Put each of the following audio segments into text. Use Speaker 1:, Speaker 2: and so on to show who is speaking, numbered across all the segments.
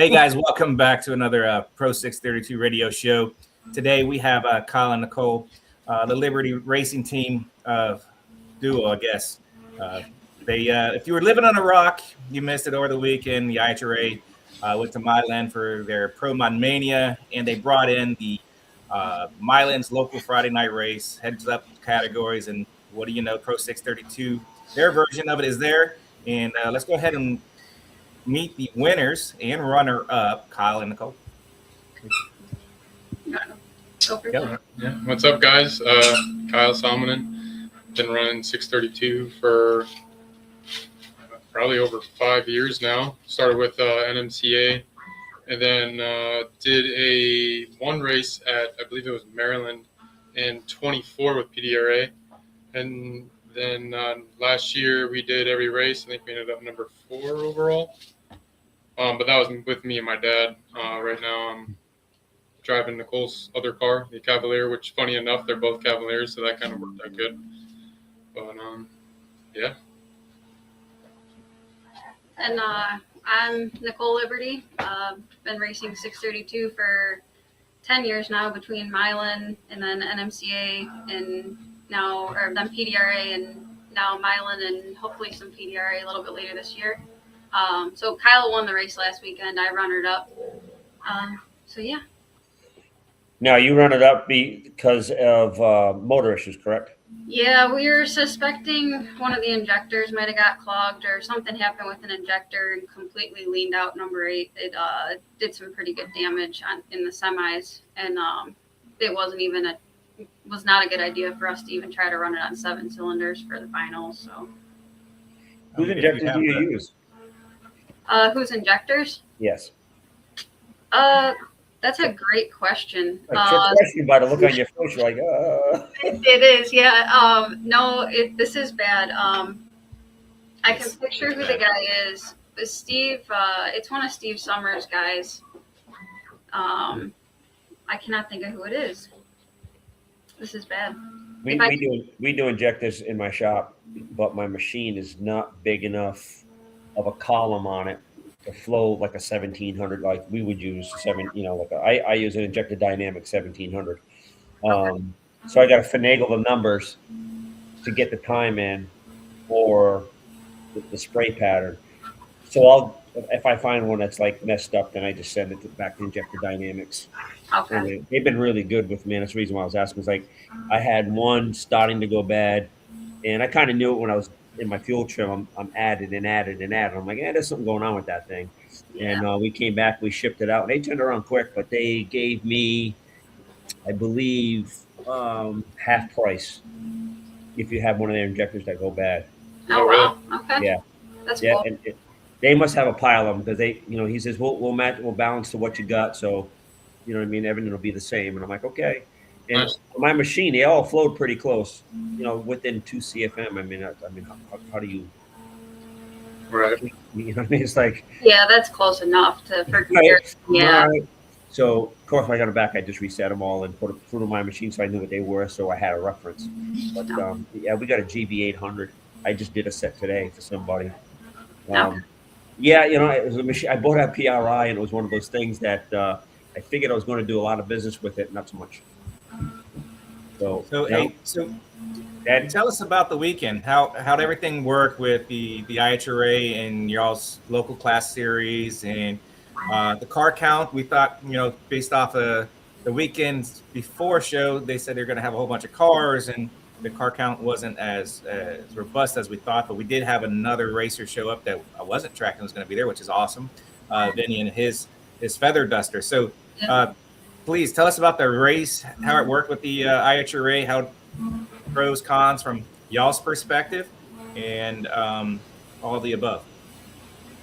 Speaker 1: Hey guys, welcome back to another Pro632 radio show. Today we have Kyle and Nicole, the Liberty Racing Team duo, I guess. If you were living on a rock, you missed it over the weekend. The IHRA went to Milan for their Pro Mod Mania, and they brought in the Milan's local Friday night race, heads up categories, and what do you know, Pro632. Their version of it is there, and let's go ahead and meet the winners and runner-up, Kyle and Nicole.
Speaker 2: Yeah. What's up, guys? Kyle Salmonen. Been running 632 for probably over 5 years now. Started with NMCA, and then did one race at, I believe it was Maryland, in 24 with PDRA. And then last year we did every race. I think we ended up number 4 overall. But that was with me and my dad. Right now I'm driving Nicole's other car, the Cavalier, which, funny enough, they're both Cavaliers, so that kind of worked out good. But, yeah.
Speaker 3: And I'm Nicole Liberty. Been racing 632 for 10 years now, between Milan and then NMCA and now, or then PDRA and now Milan, and hopefully some PDRA a little bit later this year. So Kyle won the race last weekend. I runnered up. So yeah.
Speaker 4: Now you run it up because of motor issues, correct?
Speaker 3: Yeah, we were suspecting one of the injectors might have got clogged or something happened with an injector and completely leaned out number 8. It did some pretty good damage in the semis, and it was not a good idea for us to even try to run it on 7 cylinders for the finals. So,
Speaker 4: whose injectors do you use?
Speaker 3: Whose injectors?
Speaker 4: Yes.
Speaker 3: That's a great question.
Speaker 4: Question by the look on your face, you're like,
Speaker 3: It is, yeah. No, this is bad. I can picture who the guy is. But Steve, it's one of Steve Summers' guys. I cannot think of who it is. This is bad.
Speaker 4: We do injectors in my shop, but my machine is not big enough of a column on it to flow like a 1700, like we would use I use an injector dynamic 1700. So I got to finagle the numbers to get the time in for the spray pattern. So if I find one that's like messed up, then I just send it back to Injector Dynamics.
Speaker 3: Okay.
Speaker 4: And they've been really good with me. And that's the reason why I was asking. Is like I had one starting to go bad, and I kind of knew it when I was in my fuel trim. I'm added. I'm like, there's something going on with that thing. Yeah. And we came back, we shipped it out. They turned around quick, but they gave me, I believe, half price if you have one of their injectors that go bad.
Speaker 3: Oh, wow. Okay.
Speaker 4: Yeah.
Speaker 3: That's cool.
Speaker 4: And they must have a pile of them because they, he says, we'll match, we'll balance to what you got. So, you know what I mean? Everything will be the same. And I'm like, okay. And nice. My machine, they all flowed pretty close, within 2 CFM. I mean, how do you?
Speaker 2: Right.
Speaker 4: You know what I mean? It's like.
Speaker 3: Yeah, that's close enough to compare. Yeah.
Speaker 4: Right. So, of course, when I got it back, I just reset them all and put it through my machine so I knew what they were. So I had a reference. But yeah, we got a GB800. I just did a set today for somebody. Yeah, it was a machine. I bought a PRI, and it was one of those things that I figured I was going to do a lot of business with it, not so much. So
Speaker 1: tell us about the weekend. How'd everything work with the IHRA and y'all's local class series and the car count? We thought, based off of the weekends before show, they said they're going to have a whole bunch of cars, and the car count wasn't as robust as we thought. But we did have another racer show up that I wasn't tracking was going to be there, which is awesome. Vinny and his feather duster. So. Please tell us about the race, how it worked with the IHRA, how pros, cons from y'all's perspective, and all the above.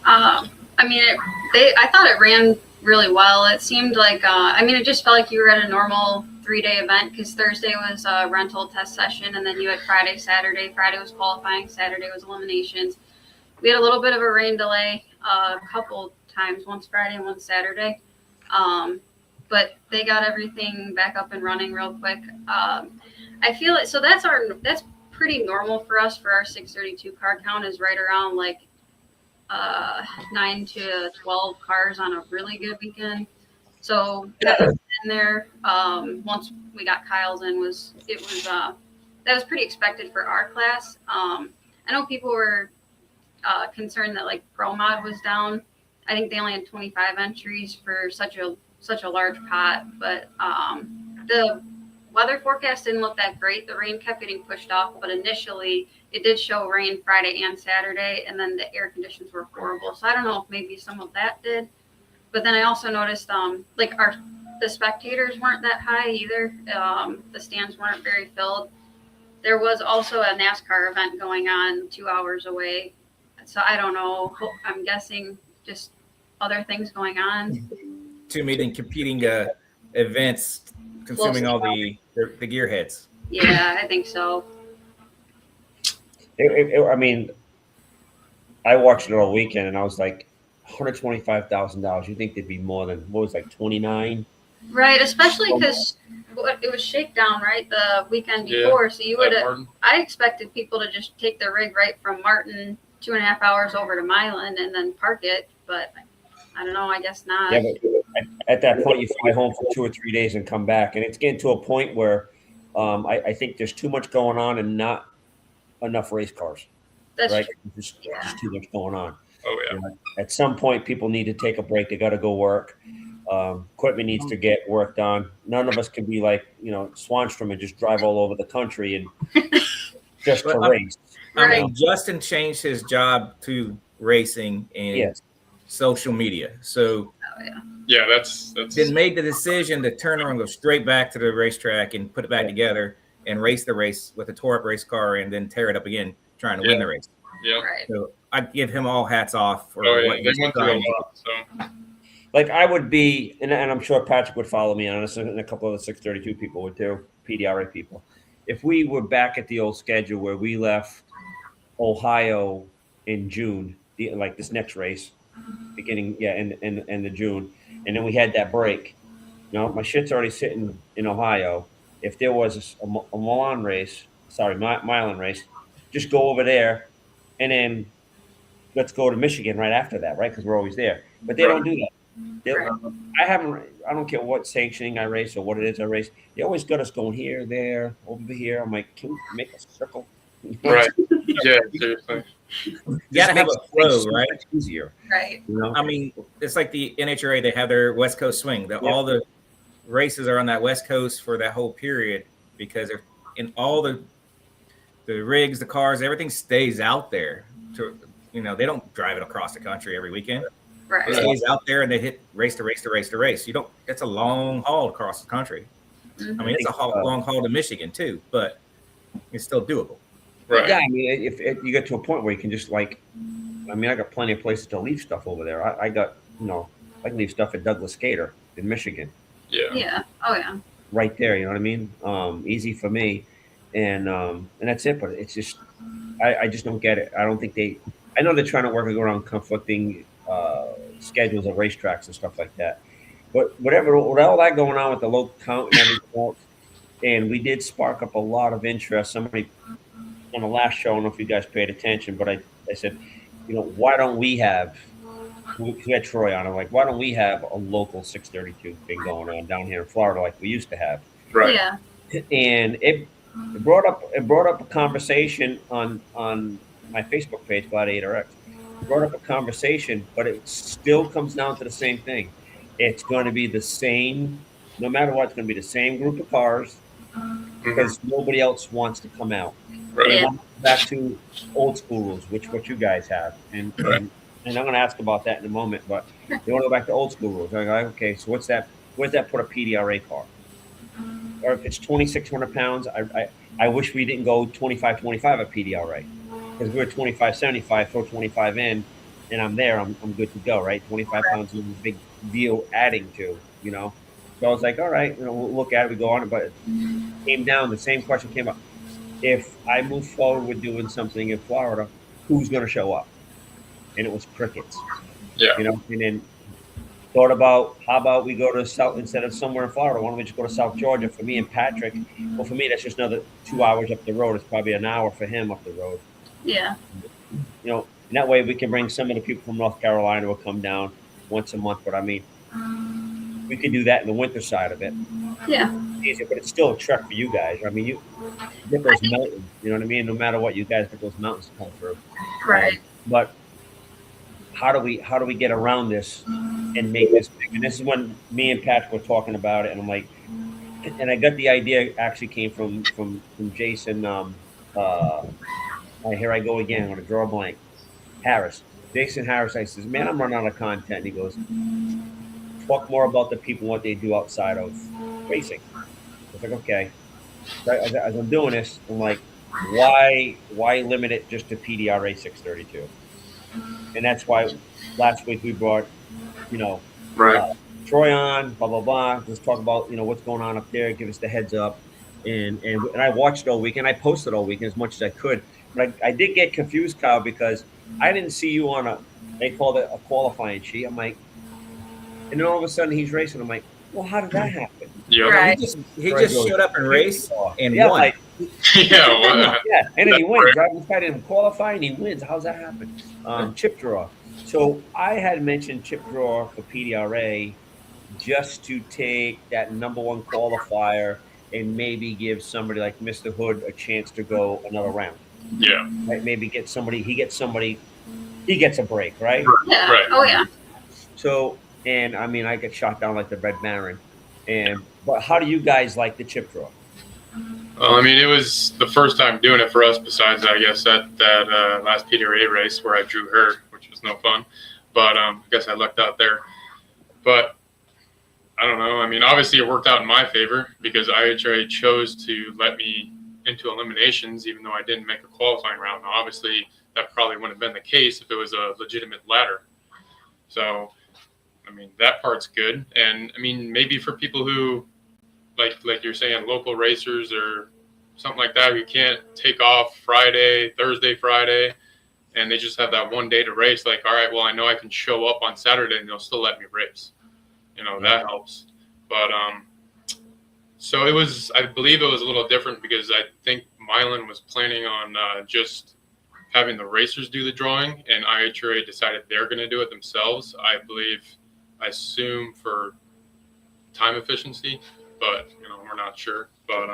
Speaker 3: I thought it ran really well. It seemed like, it just felt like you were at a normal 3-day event because Thursday was a rental test session, and then you had Friday, Saturday. Friday was qualifying, Saturday was eliminations. We had a little bit of a rain delay a couple times, once Friday and once Saturday. But they got everything back up and running real quick. I feel it. So that's pretty normal for us for our 632 car count is right around like 9 to 12 cars on a really good weekend. So that was in there. Once we got Kyle's in, that was pretty expected for our class. I know people were concerned that like Pro Mod was down. I think they only had 25 entries for such a large pot, but the weather forecast didn't look that great. The rain kept getting pushed off, but initially it did show rain Friday and Saturday, and then the air conditions were horrible. So I don't know if maybe some of that did. But then I also noticed like the spectators weren't that high either. The stands weren't very filled. There was also a NASCAR event going on 2 hours away. So I don't know. I'm guessing just other things going on.
Speaker 1: Two competing events consuming all the gearheads.
Speaker 3: Yeah, I think so.
Speaker 4: I mean, I watched it all weekend, and I was like, $125,000. You think there'd be more than what was like 29?
Speaker 3: Right, especially because it was shakedown, right, the weekend before. So you would have. I expected people to just take their rig right from Martin 2.5 hours over to Milan and then park it, but I don't know. I guess not.
Speaker 4: Yeah, but at that point, you fly home for 2 or 3 days and come back, and it's getting to a point where I think there's too much going on and not enough race cars.
Speaker 3: That's
Speaker 4: right?
Speaker 3: true.
Speaker 4: Just too much going on.
Speaker 2: Oh yeah.
Speaker 4: You know, at some point, people need to take a break. They got to go work. Equipment needs to get worked on. None of us can be like Swanstrom and just drive all over the country and just to race.
Speaker 1: I mean, Justin changed his job to racing and social media. So
Speaker 2: yeah, that's
Speaker 1: then made the decision to turn around and go straight back to the racetrack and put it back together and race the race with a tore up race car and then tear it up again trying to win the race.
Speaker 2: Yeah.
Speaker 3: Right.
Speaker 1: So I'd give him all hats off for what
Speaker 2: they
Speaker 1: he's
Speaker 2: went through a lot. So
Speaker 4: like I would be, and I'm sure Patrick would follow me on this, and a couple of the 632 people would too, PDRA people. If we were back at the old schedule where we left Ohio in June, like this next race, beginning in the June, and then we had that break. My shit's already sitting in Ohio. If there was a Milan race, Milan race, just go over there, and then let's go to Michigan right after that, right? Because we're always there. But they don't do that. I don't care what sanctioning I race or what it is I race. They always got us going here, there, over here. I'm like, can we make a circle?
Speaker 2: Right. Yeah, seriously.
Speaker 1: You gotta have a flow, right?
Speaker 4: Easier.
Speaker 3: Right.
Speaker 1: I mean, it's like the NHRA, they have their West Coast swing. All the races are on that West Coast for that whole period because in all the rigs, the cars, everything stays out there. They don't drive it across the country every weekend.
Speaker 3: Right.
Speaker 1: It stays out there and they hit race to race to race to race. It's a long haul across the country.
Speaker 3: Mm-hmm.
Speaker 1: I mean, it's a long haul to Michigan too, but it's still doable.
Speaker 2: Right.
Speaker 4: Yeah, I mean, if you get to a point where you can just I got plenty of places to leave stuff over there. I got, I can leave stuff at Douglas Skater in Michigan.
Speaker 2: Yeah.
Speaker 3: Yeah. Oh yeah.
Speaker 4: Right there, you know what I mean? Easy for me, and that's it. But it's just, I just don't get it. I don't think I know they're trying to work around conflicting schedules of racetracks and stuff like that. But with all that going on with the local count and everything else, and we did spark up a lot of interest. Somebody on the last show, I don't know if you guys paid attention, but I said, why don't we have, we had Troy on, I'm like, why don't we have a local 632 thing going on down here in Florida like we used to have?
Speaker 2: Right.
Speaker 3: Yeah.
Speaker 4: And it brought up a conversation on my Facebook page, Gladiator X. It brought up a conversation, but it still comes down to the same thing. It's going to be the same, no matter what, it's going to be the same group of cars because nobody else wants to come out.
Speaker 2: Right.
Speaker 4: They want to go back to old school rules, what you guys have. And I'm going to ask about that in a moment, but they want to go back to old school rules. I'm like, okay, so what's that? Where's that put a PDRA car? Or if it's 2,600 pounds, I wish we didn't go 25-25 at PDRA. Because we're 25-75, throw 25 in, and I'm there. I'm good to go, right? 25 pounds is a big deal adding to, So I was like, all right, we'll look at it, we go on it. But it came down, the same question came up. If I move forward with doing something in Florida, who's going to show up? And it was crickets.
Speaker 2: Yeah.
Speaker 4: And then thought about, how about we go to South, instead of somewhere in Florida, why don't we just go to South Georgia for me and Patrick? Well, for me, that's just another 2 hours up the road. It's probably an hour for him up the road.
Speaker 3: Yeah.
Speaker 4: And that way we can bring some of the people from North Carolina will come down once a month. But I mean, we could do that in the winter side of it.
Speaker 3: Yeah.
Speaker 4: Easier, but it's still a trek for you guys. I mean, you get those mountains, you know what I mean? No matter what, you guys get those mountains to come through.
Speaker 3: Right.
Speaker 4: But how do we get around this and make this big? And this is when me and Patrick were talking about it, and I'm like, and I got the idea actually came from Jason. Here I go again. I'm gonna draw a blank. Harris, Jason Harris. I says, man, I'm running out of content. And he goes, talk more about the people, what they do outside of racing. I was like, okay. So as I'm doing this, I'm like, why limit it just to PDRA 632? And that's why last week we brought,
Speaker 2: Right.
Speaker 4: Troy on, blah blah blah. Let's talk about what's going on up there. Give us the heads up. And I watched all week and I posted all week as much as I could. But I did get confused, Kyle, because I didn't see you on they called it a qualifying sheet. I'm like, and then all of a sudden he's racing. I'm like, well, how did that happen?
Speaker 2: Yeah.
Speaker 3: Right.
Speaker 1: He just showed up and raced and
Speaker 4: yeah,
Speaker 1: won.
Speaker 4: like,
Speaker 2: Yeah. Well,
Speaker 4: yeah, and then he wins. Driving fight and qualifying, he wins. How's that happen? Chip draw. So I had mentioned chip draw for PDRA just to take that number one qualifier and maybe give somebody like Mr. Hood a chance to go another round.
Speaker 2: yeah.
Speaker 4: Right? Maybe get somebody. He gets a break, right?
Speaker 3: Yeah.
Speaker 2: Right.
Speaker 3: Oh yeah.
Speaker 4: So, and I mean, I get shot down like the Red Baron. But how do you guys like the chip draw?
Speaker 2: Well, I mean, it was the first time doing it for us. Besides, I guess that last PDRA race where I drew her, which was no fun. But I guess I lucked out there. But I don't know. I mean, obviously it worked out in my favor because IHRA chose to let me into eliminations, even though I didn't make a qualifying round. Now, obviously, that probably wouldn't have been the case if it was a legitimate ladder. So, I mean, that part's good. And I mean, maybe for people who, like you're saying, local racers or something like that, who can't take off Thursday, Friday, and they just have that one day to race. Like, all right, well, I know I can show up on Saturday and they'll still let me race. That helps. But so it was, I believe it was a little different because I think Milan was planning on just having the racers do the drawing, and IHRA decided they're going to do it themselves. I assume for time efficiency, but we're not sure. But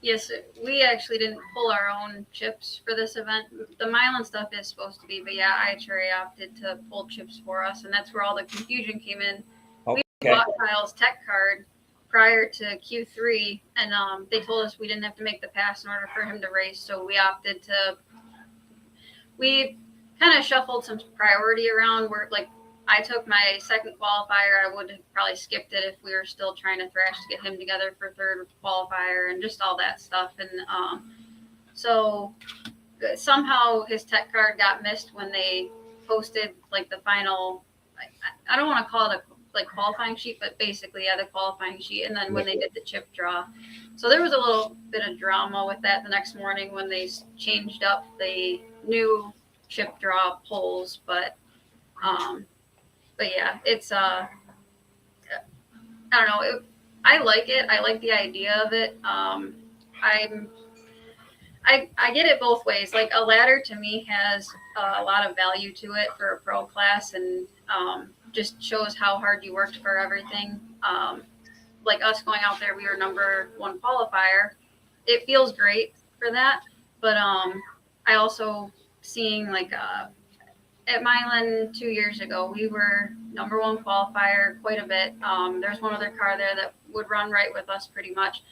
Speaker 3: Yes, we actually didn't pull our own chips for this event. The Milan stuff is supposed to be, but yeah, IHRA opted to pull chips for us, and that's where all the confusion came in.
Speaker 4: Okay.
Speaker 3: We bought Kyle's tech card prior to Q3, and they told us we didn't have to make the pass in order for him to race, so we opted to. We kind of shuffled some priority around where, like, I took my second qualifier. I would have probably skipped it if we were still trying to thrash to get him together for third qualifier and just all that stuff. And so somehow his tech card got missed when they posted like the final. I don't want to call it a qualifying sheet, but basically, yeah, the qualifying sheet. And then when they did the chip draw, so there was a little bit of drama with that the next morning when they changed up the new chip draw polls, but yeah, it's I don't know. I like it. I like the idea of it. I get it both ways. Like a ladder to me has a lot of value to it for a pro class, and just shows how hard you worked for everything. Like us going out there, we were number one qualifier. It feels great for that, but I also seeing like at Milan 2 years ago, we were number one qualifier quite a bit. There's one other car there that would run right with us pretty much.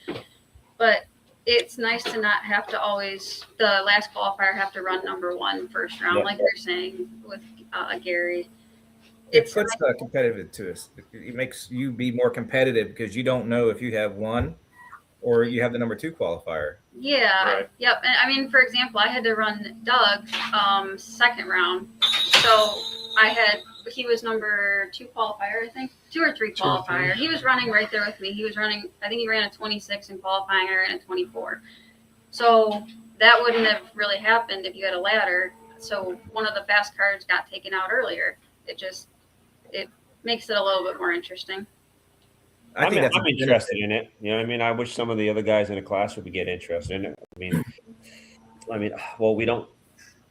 Speaker 3: But it's nice to not have to always, the last qualifier, have to run number one first round, like you're saying with Gary.
Speaker 1: It puts the competitive to us. It makes you be more competitive because you don't know if you have one or you have the number two qualifier.
Speaker 3: Yeah.
Speaker 2: Right.
Speaker 3: Yep. And I mean, for example, I had to run Doug second round. So he was number two qualifier, I think, 2 or 3 qualifier. He was running right there with me. He was running, I think he ran a 26 in qualifying. I ran a 24. So that wouldn't have really happened if you had a ladder. So one of the fast cards got taken out earlier. It makes it a little bit more interesting.
Speaker 4: I'm interested in it. You know what I mean? I wish some of the other guys in the class would get interested in it. I mean, well, we don't.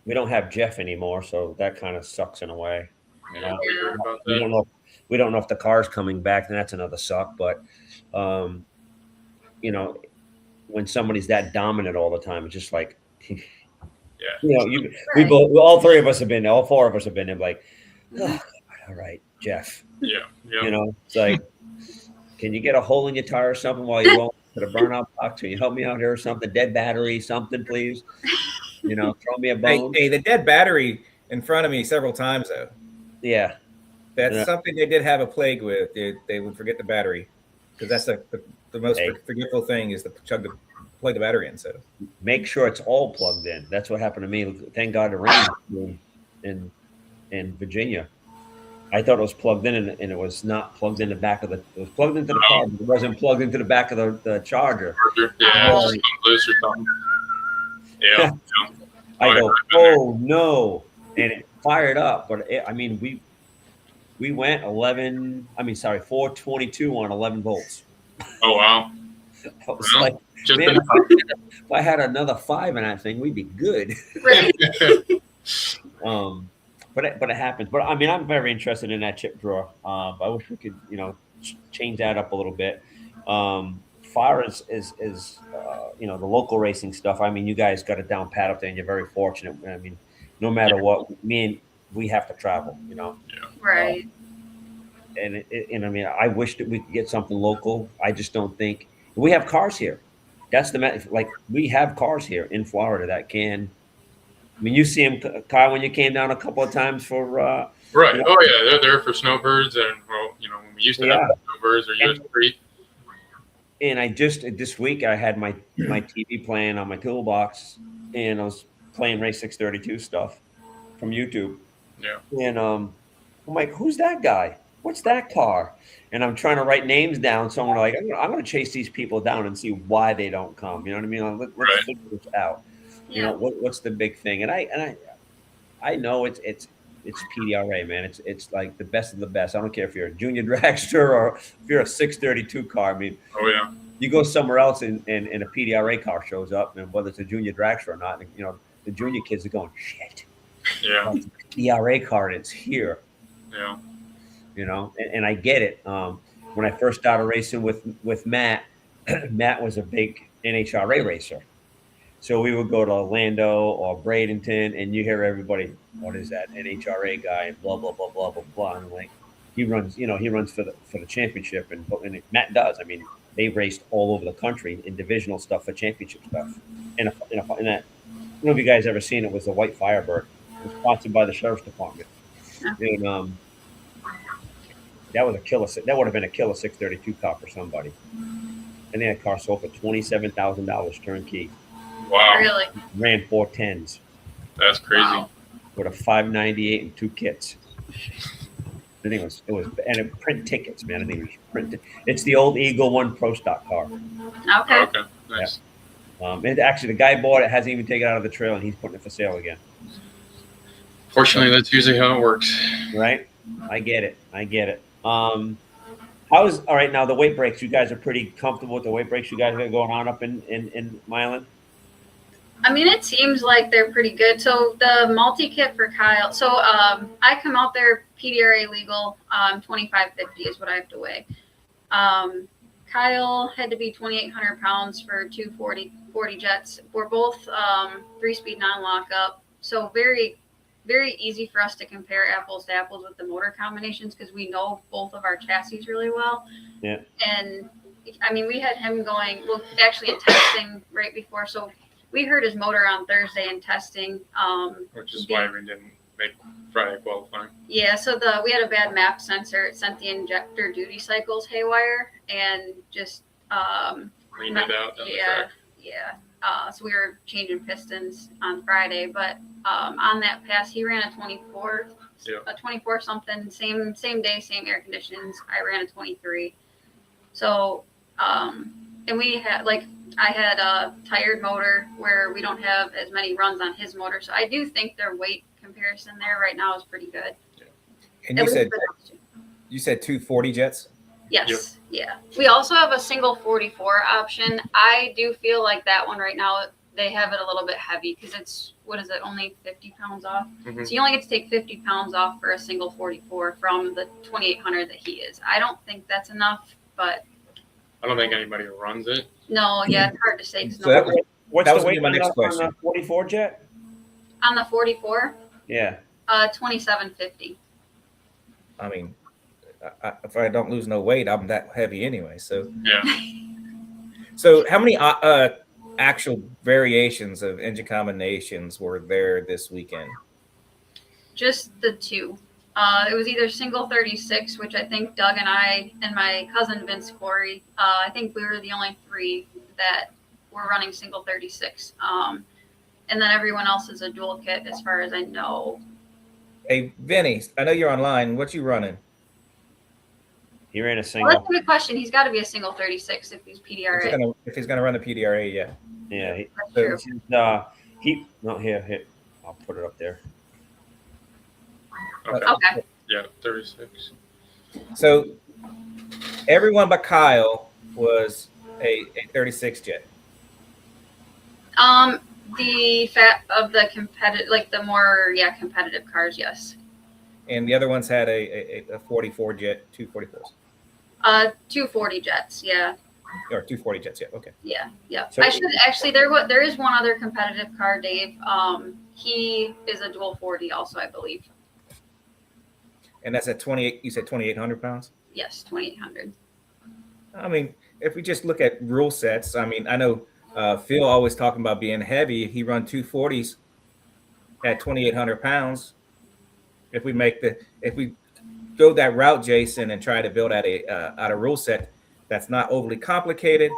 Speaker 4: we don't have Jeff anymore, so that kind of sucks in a way. You know,
Speaker 2: We heard about
Speaker 4: we
Speaker 2: that.
Speaker 4: don't know if the car's coming back, then that's another suck. But you know, when somebody's that dominant all the time, it's just like, you
Speaker 2: Yeah.
Speaker 4: know,
Speaker 3: Right.
Speaker 4: all three of us have been, all four of us have been like, oh, all right, Jeff.
Speaker 2: Yeah.
Speaker 4: You know, it's like, can you get a hole in your tire or something while you're rolling to the burnout box? Can you help me out here or something? Dead battery, something, please. You know, throw me a bone.
Speaker 1: Hey, the dead battery in front of me several times though.
Speaker 4: Yeah.
Speaker 1: That's
Speaker 4: Yeah.
Speaker 1: something they did have a plague with. They would forget the battery because that's the most
Speaker 4: Hey.
Speaker 1: forgetful thing is to plug the battery in. So
Speaker 4: Make sure it's all plugged in. That's what happened to me. Thank God it rained in Virginia. I thought it was plugged in, and it was not plugged in the back of it was plugged into the car, but it wasn't plugged into the back of the charger.
Speaker 2: Yeah.
Speaker 3: Oh.
Speaker 2: Something loose or something. Yeah.
Speaker 4: I go, oh no, and it fired up. But I mean, we went 422 on 11 volts.
Speaker 2: Oh wow.
Speaker 4: I was
Speaker 2: Well,
Speaker 4: like,
Speaker 2: Just
Speaker 4: man,
Speaker 2: in
Speaker 4: if I had another 5 in that thing, we'd be good.
Speaker 3: Right.
Speaker 4: But it happens. But I mean, I'm very interested in that chip drawer. I wish we could, change that up a little bit. Fire is the local racing stuff. I mean, you guys got it down pat up there, and you're very fortunate. I mean, no matter what, we have to travel.
Speaker 3: Right.
Speaker 4: And I mean, I wish that we could get something local. I just don't think we have cars here. That's we have cars here in Florida that can. I mean, you see them, Kyle, when you came down a couple of times for
Speaker 2: right.
Speaker 4: you know-
Speaker 2: Oh yeah, they're there for snowbirds, and when we used to have snowbirds or US Street.
Speaker 4: And I just this week I had my TV playing on my toolbox, and I was playing Race 632 stuff from YouTube.
Speaker 2: Yeah.
Speaker 4: And I'm like, who's that guy? What's that car? And I'm trying to write names down, so I'm going to chase these people down and see why they don't come. You know what I mean? Let's
Speaker 2: Right.
Speaker 4: figure this out.
Speaker 3: Yeah.
Speaker 4: What's the big thing? And I know it's PDRA, man. It's like the best of the best. I don't care if you're a junior dragster or if you're a 632 car. I mean,
Speaker 2: Oh yeah.
Speaker 4: you go somewhere else and a PDRA car shows up, and whether it's a junior dragster or not, the junior kids are going, shit.
Speaker 2: Yeah.
Speaker 4: It's a PDRA car and it's here.
Speaker 2: Yeah.
Speaker 4: And I get it. When I first started racing with Matt, Matt was a big NHRA racer. So we would go to Orlando or Bradenton, and you hear everybody, what is that NHRA guy? And blah blah blah blah blah blah. And like he runs for the championship, and Matt does. I mean, they raced all over the country in divisional stuff for championship stuff. And that, I don't know if you guys ever seen it. Was the White Firebird. It was sponsored by the sheriff's department, and that was a killer. That would have been a killer 632 car for somebody. And that car sold for $27,000 turnkey.
Speaker 2: Wow.
Speaker 3: Really.
Speaker 4: Ran 410s
Speaker 2: That's crazy.
Speaker 3: Wow.
Speaker 4: with a 598 and 2 kits. I think it was, and it print tickets, man. I think it was print. It's the old Eagle One Pro Stock car.
Speaker 3: Okay.
Speaker 2: Okay. Nice.
Speaker 4: And actually, the guy bought it, hasn't even taken it out of the trail, and he's putting it for sale again.
Speaker 2: Fortunately, that's usually how it works.
Speaker 4: Right? I get it. All right now the weight breaks? You guys are pretty comfortable with the weight breaks you guys got going on up in Milan?
Speaker 3: I mean, it seems like they're pretty good. So the multi-kit for Kyle. So I come out there PDRA legal. 2550 is what I have to weigh. Kyle had to be 2,800 pounds for 240 jets. We're both 3-speed non-lockup. So very, very easy for us to compare apples to apples with the motor combinations because we know both of our chassis really well.
Speaker 4: Yeah.
Speaker 3: And I mean, we had him going, well, actually in testing right before. So we heard his motor on Thursday in testing.
Speaker 2: Which is why we didn't make Friday qualifying.
Speaker 3: Yeah, so we had a bad map sensor. It sent the injector duty cycles haywire and just
Speaker 2: Cleaned it out down the track.
Speaker 3: So we were changing pistons on Friday, but on that pass he ran a 24, a 24 something, same day, same air conditions. I ran a 23. So and we had I had a tired motor where we don't have as many runs on his motor, so I do think their weight comparison there right now is pretty good.
Speaker 1: and
Speaker 3: At least for those two.
Speaker 1: you said 240 jets.
Speaker 3: Yes. Yeah. We also have a single 44 option. I do feel like that one right now they have it a little bit heavy because it's, what is it, only 50 pounds off.
Speaker 2: Mhm.
Speaker 3: So you only get to take 50 pounds off for a single 44 from the 2800 that he is. I don't think that's enough, but
Speaker 2: I don't think anybody runs it.
Speaker 3: no, yeah, it's hard to say. 'Cause
Speaker 1: So that was-
Speaker 4: What's
Speaker 1: That
Speaker 4: the
Speaker 1: was gonna
Speaker 4: weight
Speaker 1: be my next
Speaker 4: cut on
Speaker 1: question.
Speaker 4: the 44 jet?
Speaker 3: on the 44,
Speaker 4: Yeah.
Speaker 3: 2750.
Speaker 1: I mean, if I don't lose no weight, I'm that heavy anyway. So,
Speaker 2: Yeah.
Speaker 1: so how many actual variations of engine combinations were there this weekend?
Speaker 3: Just the two. It was either single 36, which I think Doug and I and my cousin Vince Corey, I think we were the only three that were running single 36. And then everyone else is a dual kit as far as I know.
Speaker 1: Hey, Vinny, I know you're online. What you running?
Speaker 4: He ran a
Speaker 3: Well,
Speaker 4: single.
Speaker 3: that's a good question. He's got to be a single 36 if he's PDRA.
Speaker 1: If he's gonna run the PDRA, yeah.
Speaker 4: Yeah.
Speaker 3: That's true.
Speaker 4: Here. I'll put it up there.
Speaker 2: Okay.
Speaker 3: Okay.
Speaker 2: Yeah, 36.
Speaker 1: So everyone but Kyle was a 36 jet.
Speaker 3: The fat of the competitive, like the more competitive cars, yes.
Speaker 1: And the other ones had a 44 jet, 244s.
Speaker 3: 240 jets, yeah.
Speaker 1: Or 240 jets, yeah. Okay.
Speaker 3: Yeah.
Speaker 4: So-
Speaker 3: I should actually there is one other competitive car, Dave. He is a dual 40 also, I believe.
Speaker 1: And that's at 28, you said 2,800 pounds?
Speaker 3: Yes, 2800.
Speaker 1: I mean, if we just look at rule sets, I mean, I know Phil always talking about being heavy. He run 240s at 2,800 pounds. If we go that route, Jason, and try to build out a rule set that's not overly complicated,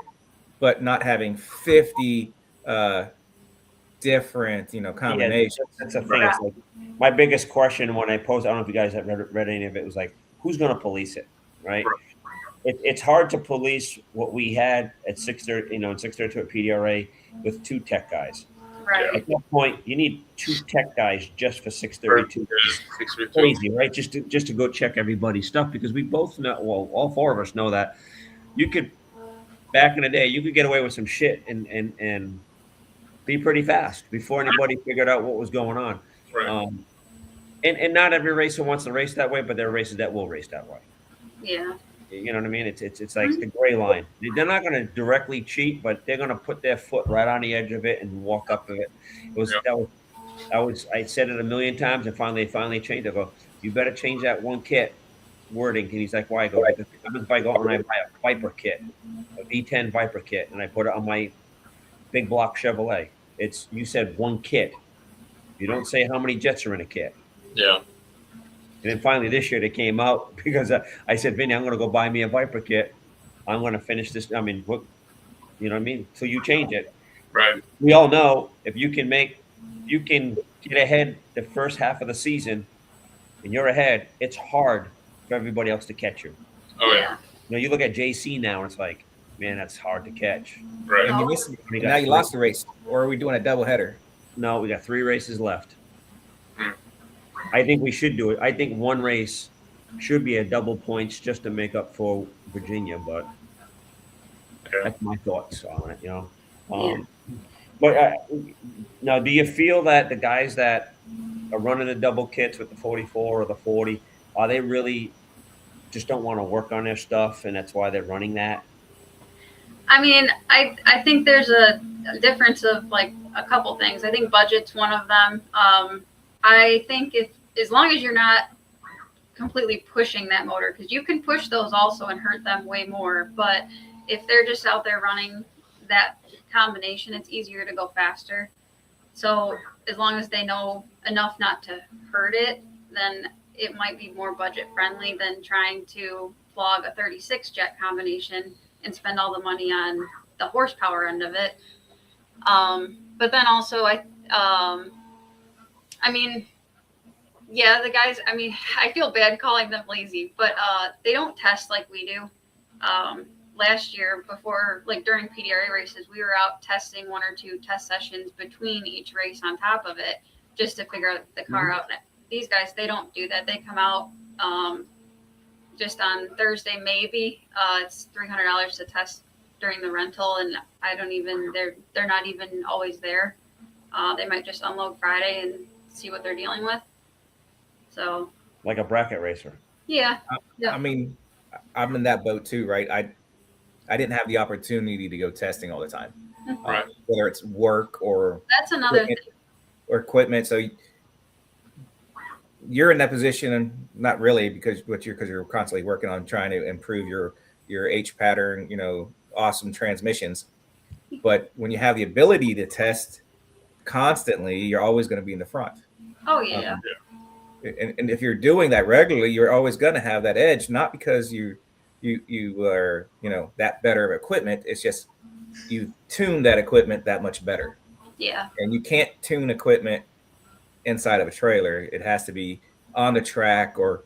Speaker 1: but not having 50 different, combinations.
Speaker 4: Yeah, that's the thing. It's like, my biggest question when I posed, I don't know if you guys have read any of it, was like, who's going to police it, right? It's hard to police what we had at 630, in 632 at PDRA with two tech guys.
Speaker 3: Right.
Speaker 4: At that point, you need two tech guys just for 632.
Speaker 2: Yeah, 632.
Speaker 4: Crazy, right? Just to go check everybody's stuff, because we both know, well, all four of us know that you could, back in the day, you could get away with some shit and be pretty fast before anybody figured out what was going on.
Speaker 2: Right.
Speaker 4: And not every racer wants to race that way, but there are races that will race that way.
Speaker 3: Yeah.
Speaker 4: You know what I mean? It's like the gray line. They're not going to directly cheat, but they're going to put their foot right on the edge of it and walk up to it. I said it a million times, and finally changed. I go, you better change that one kit wording. And he's like, why? I go, because if I go out and I buy a Viper kit, a V10 Viper kit, and I put it on my big block Chevrolet, you said one kit. You don't say how many jets are in a kit.
Speaker 2: Yeah.
Speaker 4: And then finally this year they came out because I said, Vinny, I'm going to go buy me a Viper kit. I'm going to finish this. I mean, what, you know what I mean? So you change it.
Speaker 2: Right.
Speaker 4: We all know if you can get ahead the first half of the season and you're ahead, it's hard for everybody else to catch you.
Speaker 2: Oh yeah.
Speaker 4: You look at JC now and it's like, man, that's hard to catch.
Speaker 2: Right.
Speaker 1: And now you lost the race, or are we doing a double header?
Speaker 4: No, we got 3 races left. I think we should do it. I think one race should be a double points just to make up for Virginia, but that's my thoughts on it, But now, do you feel that the guys that are running the double kits with the 44 or the 40, are they really just don't want to work on their stuff, and that's why they're running that?
Speaker 3: I mean, I think there's a difference of like a couple things. I think budget's one of them. I think as long as you're not completely pushing that motor, because you can push those also and hurt them way more. But if they're just out there running that combination, it's easier to go faster. So as long as they know enough not to hurt it, then it might be more budget friendly than trying to flog a 36 jet combination and spend all the money on the horsepower end of it. But then also I mean, yeah, the guys, I mean, I feel bad calling them lazy, but they don't test like we do. Last year, before, like during PDRA races, we were out testing 1 or 2 test sessions between each race on top of it, just to figure out the car out. These guys, they don't do that. They come out just on Thursday, maybe. It's $300 to test during the rental, and they're not even always there. They might just unload Friday and see what they're dealing with. So
Speaker 4: Like a bracket racer.
Speaker 3: yeah.
Speaker 1: I mean, I'm in that boat too, right? I didn't have the opportunity to go testing all the time,
Speaker 2: Right.
Speaker 1: whether it's work or
Speaker 3: That's another thing.
Speaker 1: equipment. So you're in that position, and not really because you're constantly working on trying to improve your H pattern, awesome transmissions. But when you have the ability to test constantly, you're always going to be in the front.
Speaker 3: Oh yeah.
Speaker 1: And if you're doing that regularly, you're always going to have that edge, not because you are that better of equipment. It's just you tune that equipment that much better.
Speaker 3: Yeah.
Speaker 1: And you can't tune equipment inside of a trailer. It has to be on the track or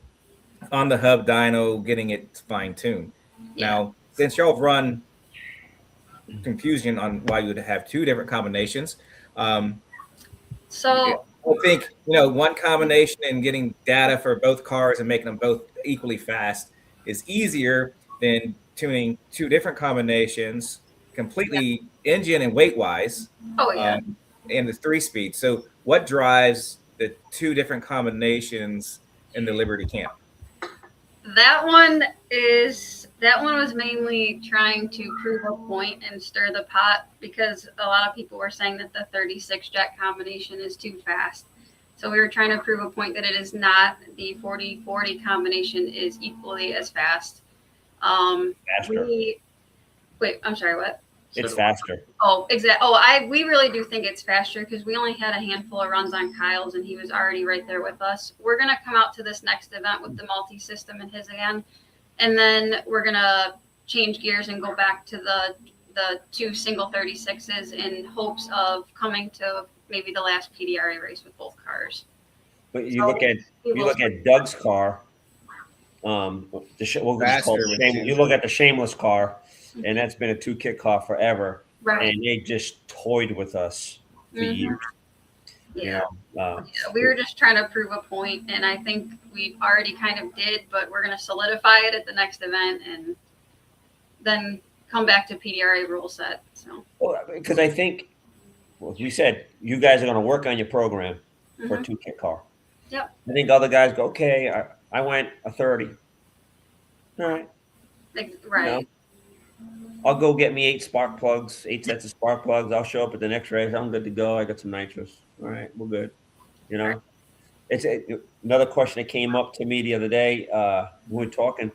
Speaker 1: on the hub dyno, getting it fine tuned.
Speaker 3: Yeah.
Speaker 1: Now, since y'all have run confusion on why you would have two different combinations,
Speaker 3: So
Speaker 1: I think one combination and getting data for both cars and making them both equally fast is easier than tuning two different combinations, completely engine and weight wise,
Speaker 3: oh yeah.
Speaker 1: and the 3-speed. So, what drives the two different combinations in the Liberty camp?
Speaker 3: That one was mainly trying to prove a point and stir the pot, because a lot of people were saying that the 36 jet combination is too fast. So we were trying to prove a point that it is not. The 40-40 combination is equally as fast.
Speaker 4: Faster.
Speaker 3: Wait, I'm sorry, what?
Speaker 4: It's faster.
Speaker 3: Oh, exactly. We really do think it's faster, because we only had a handful of runs on Kyle's and he was already right there with us. We're going to come out to this next event with the multi-system and his again. And then we're going to change gears and go back to the two single 36s in hopes of coming to maybe the last PDRA race with both cars.
Speaker 4: But you look at Doug's car. You look at the Shameless car, and that's been a 2-kit car forever.
Speaker 3: Right.
Speaker 4: And they just toyed with us for years.
Speaker 3: Yeah. We were just trying to prove a point, and I think we already kind of did, but we're going to solidify it at the next event and then come back to PDRA rule set. So,
Speaker 4: because I think, well, we said you guys are going to work on your program for a 2-kit car.
Speaker 3: Yep.
Speaker 4: I think other guys go, okay, I went a 30. All right.
Speaker 3: Right.
Speaker 4: I'll go get me 8 sets of spark plugs. I'll show up at the next race. I'm good to go. I got some nitrous. All right, we're good. It's another question that came up to me the other day. We were talking.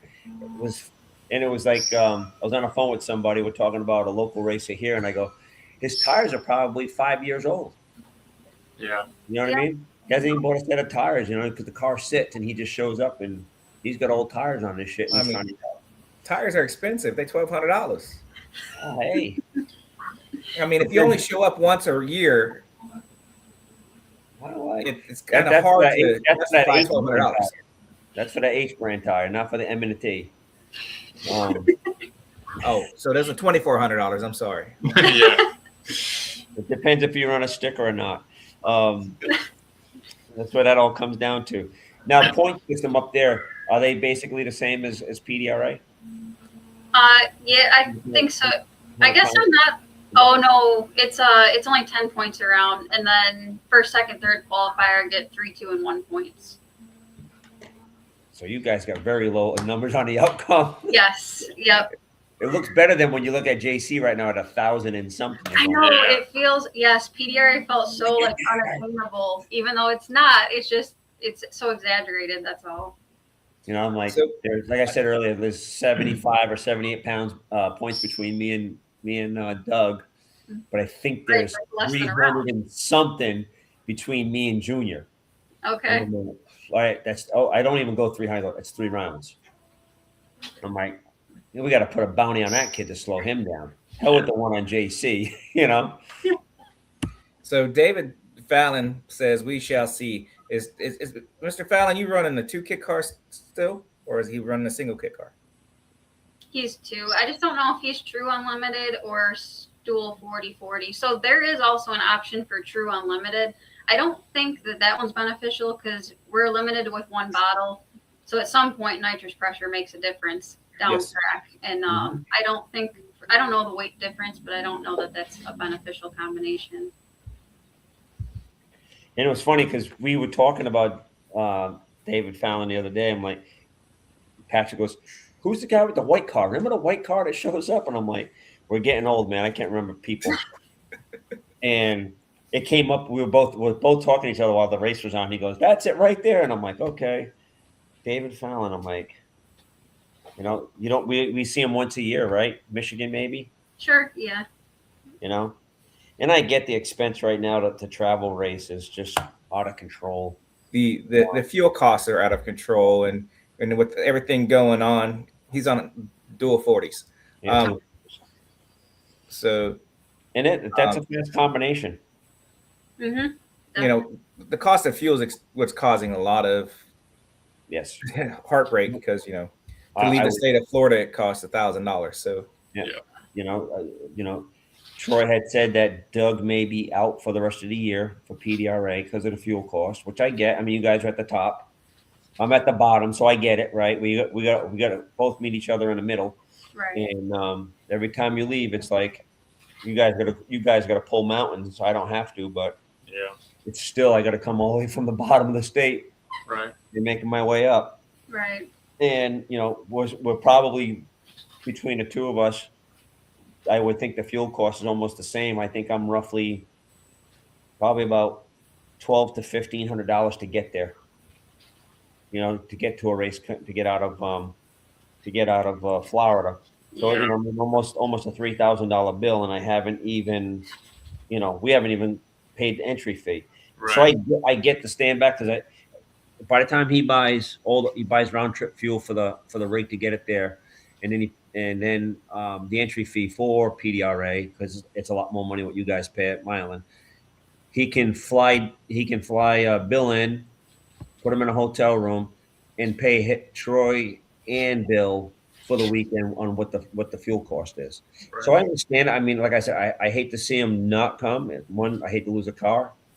Speaker 4: It was like I was on the phone with somebody. We're talking about a local racer here, and I go, his tires are probably 5 years old.
Speaker 2: Yeah.
Speaker 4: You know what I mean? He hasn't even bought a set of tires, because the car sits and he just shows up and he's got old tires on this shit.
Speaker 1: Tires are expensive. They're $1,200.
Speaker 4: Oh, hey.
Speaker 1: I mean, if you only show up once a year, it's kind of
Speaker 4: that's
Speaker 1: hard
Speaker 4: to justify
Speaker 1: $1,200.
Speaker 4: That's for the H brand tire, not for the M&T.
Speaker 1: Oh, so there's a $2,400. I'm sorry.
Speaker 2: Yeah.
Speaker 4: It depends if you run a sticker or not. That's what that all comes down to. Now, point system up there, are they basically the same as PDRA?
Speaker 3: Yeah, I think so. I guess I'm not. Oh no, it's only 10 points around, and then first, second, third qualifier get 3, 2, and 1 points.
Speaker 4: So you guys got very low numbers on the outcome.
Speaker 3: Yes. Yep.
Speaker 4: It looks better than when you look at JC right now at 1,000 and something.
Speaker 3: I know it feels. Yes, PDRA felt so unattainable, even though it's not. It's just it's so exaggerated. That's all.
Speaker 4: I'm like, there's, like I said earlier, there's 75 or 78 pounds points between me and Doug, but I think there's 300 and something between me and Junior.
Speaker 3: Okay.
Speaker 4: All right, I don't even go 300. It's 3 rounds. I'm like, we got to put a bounty on that kid to slow him down. Hell with the one on JC,
Speaker 1: So David Fallon says we shall see. Is Mr. Fallon, you running the 2-kit car still, or is he running a single kit car?
Speaker 3: He's 2. I just don't know if he's true unlimited or dual 40-40. So there is also an option for true unlimited. I don't think that one's beneficial because we're limited with 1 bottle. So at some point, nitrous pressure makes a difference down track. And I don't think I don't know the weight difference, but I don't know that that's a beneficial combination.
Speaker 4: And it was funny because we were talking about David Fallon the other day. I'm like, Patrick goes, "Who's the guy with the white car? Remember the white car that shows up?" And I'm like, "We're getting old, man. I can't remember people." And it came up. We were both talking to each other while the race was on. He goes, "That's it right there." And I'm like, "Okay." David Fallon. I'm like, you don't we see him once a year, right? Michigan, maybe.
Speaker 3: Sure. Yeah.
Speaker 4: And I get the expense right now to travel race is just out of control.
Speaker 1: The fuel costs are out of control, and with everything going on, he's on dual 40s.
Speaker 4: Yeah,
Speaker 1: So,
Speaker 4: and that's a fast combination.
Speaker 3: Mm-hmm.
Speaker 1: The cost of fuel is what's causing a lot of heartbreak because to leave the state of Florida it costs $1,000. So
Speaker 4: Troy had said that Doug may be out for the rest of the year for PDRA because of the fuel cost, which I get. I mean, you guys are at the top, I'm at the bottom, so I get it, right? We got to both meet each other in the middle,
Speaker 3: Right.
Speaker 4: And every time you leave, it's like you guys got to pull mountains. So I don't have to, but it's still I got to come all the way from the bottom of the state,
Speaker 2: right,
Speaker 4: and making my way up,
Speaker 3: Right.
Speaker 4: and we're probably between the two of us. I would think the fuel cost is almost the same. I think I'm roughly probably about $1,200 to $1,500 to get there. To get to a race, to get out of Florida. So almost a $3,000 bill, and I haven't even, we haven't even paid the entry fee.
Speaker 2: right.
Speaker 4: So I get to stand back because by the time he buys round trip fuel for the rig to get it there, and then the entry fee for PDRA, because it's a lot more money what you guys pay at Milan. He can fly Bill in, put him in a hotel room, and pay Troy and Bill for the weekend on what the fuel cost is.
Speaker 2: Right.
Speaker 4: So I understand. I mean, like I said, I hate to see him not come. One, I hate to lose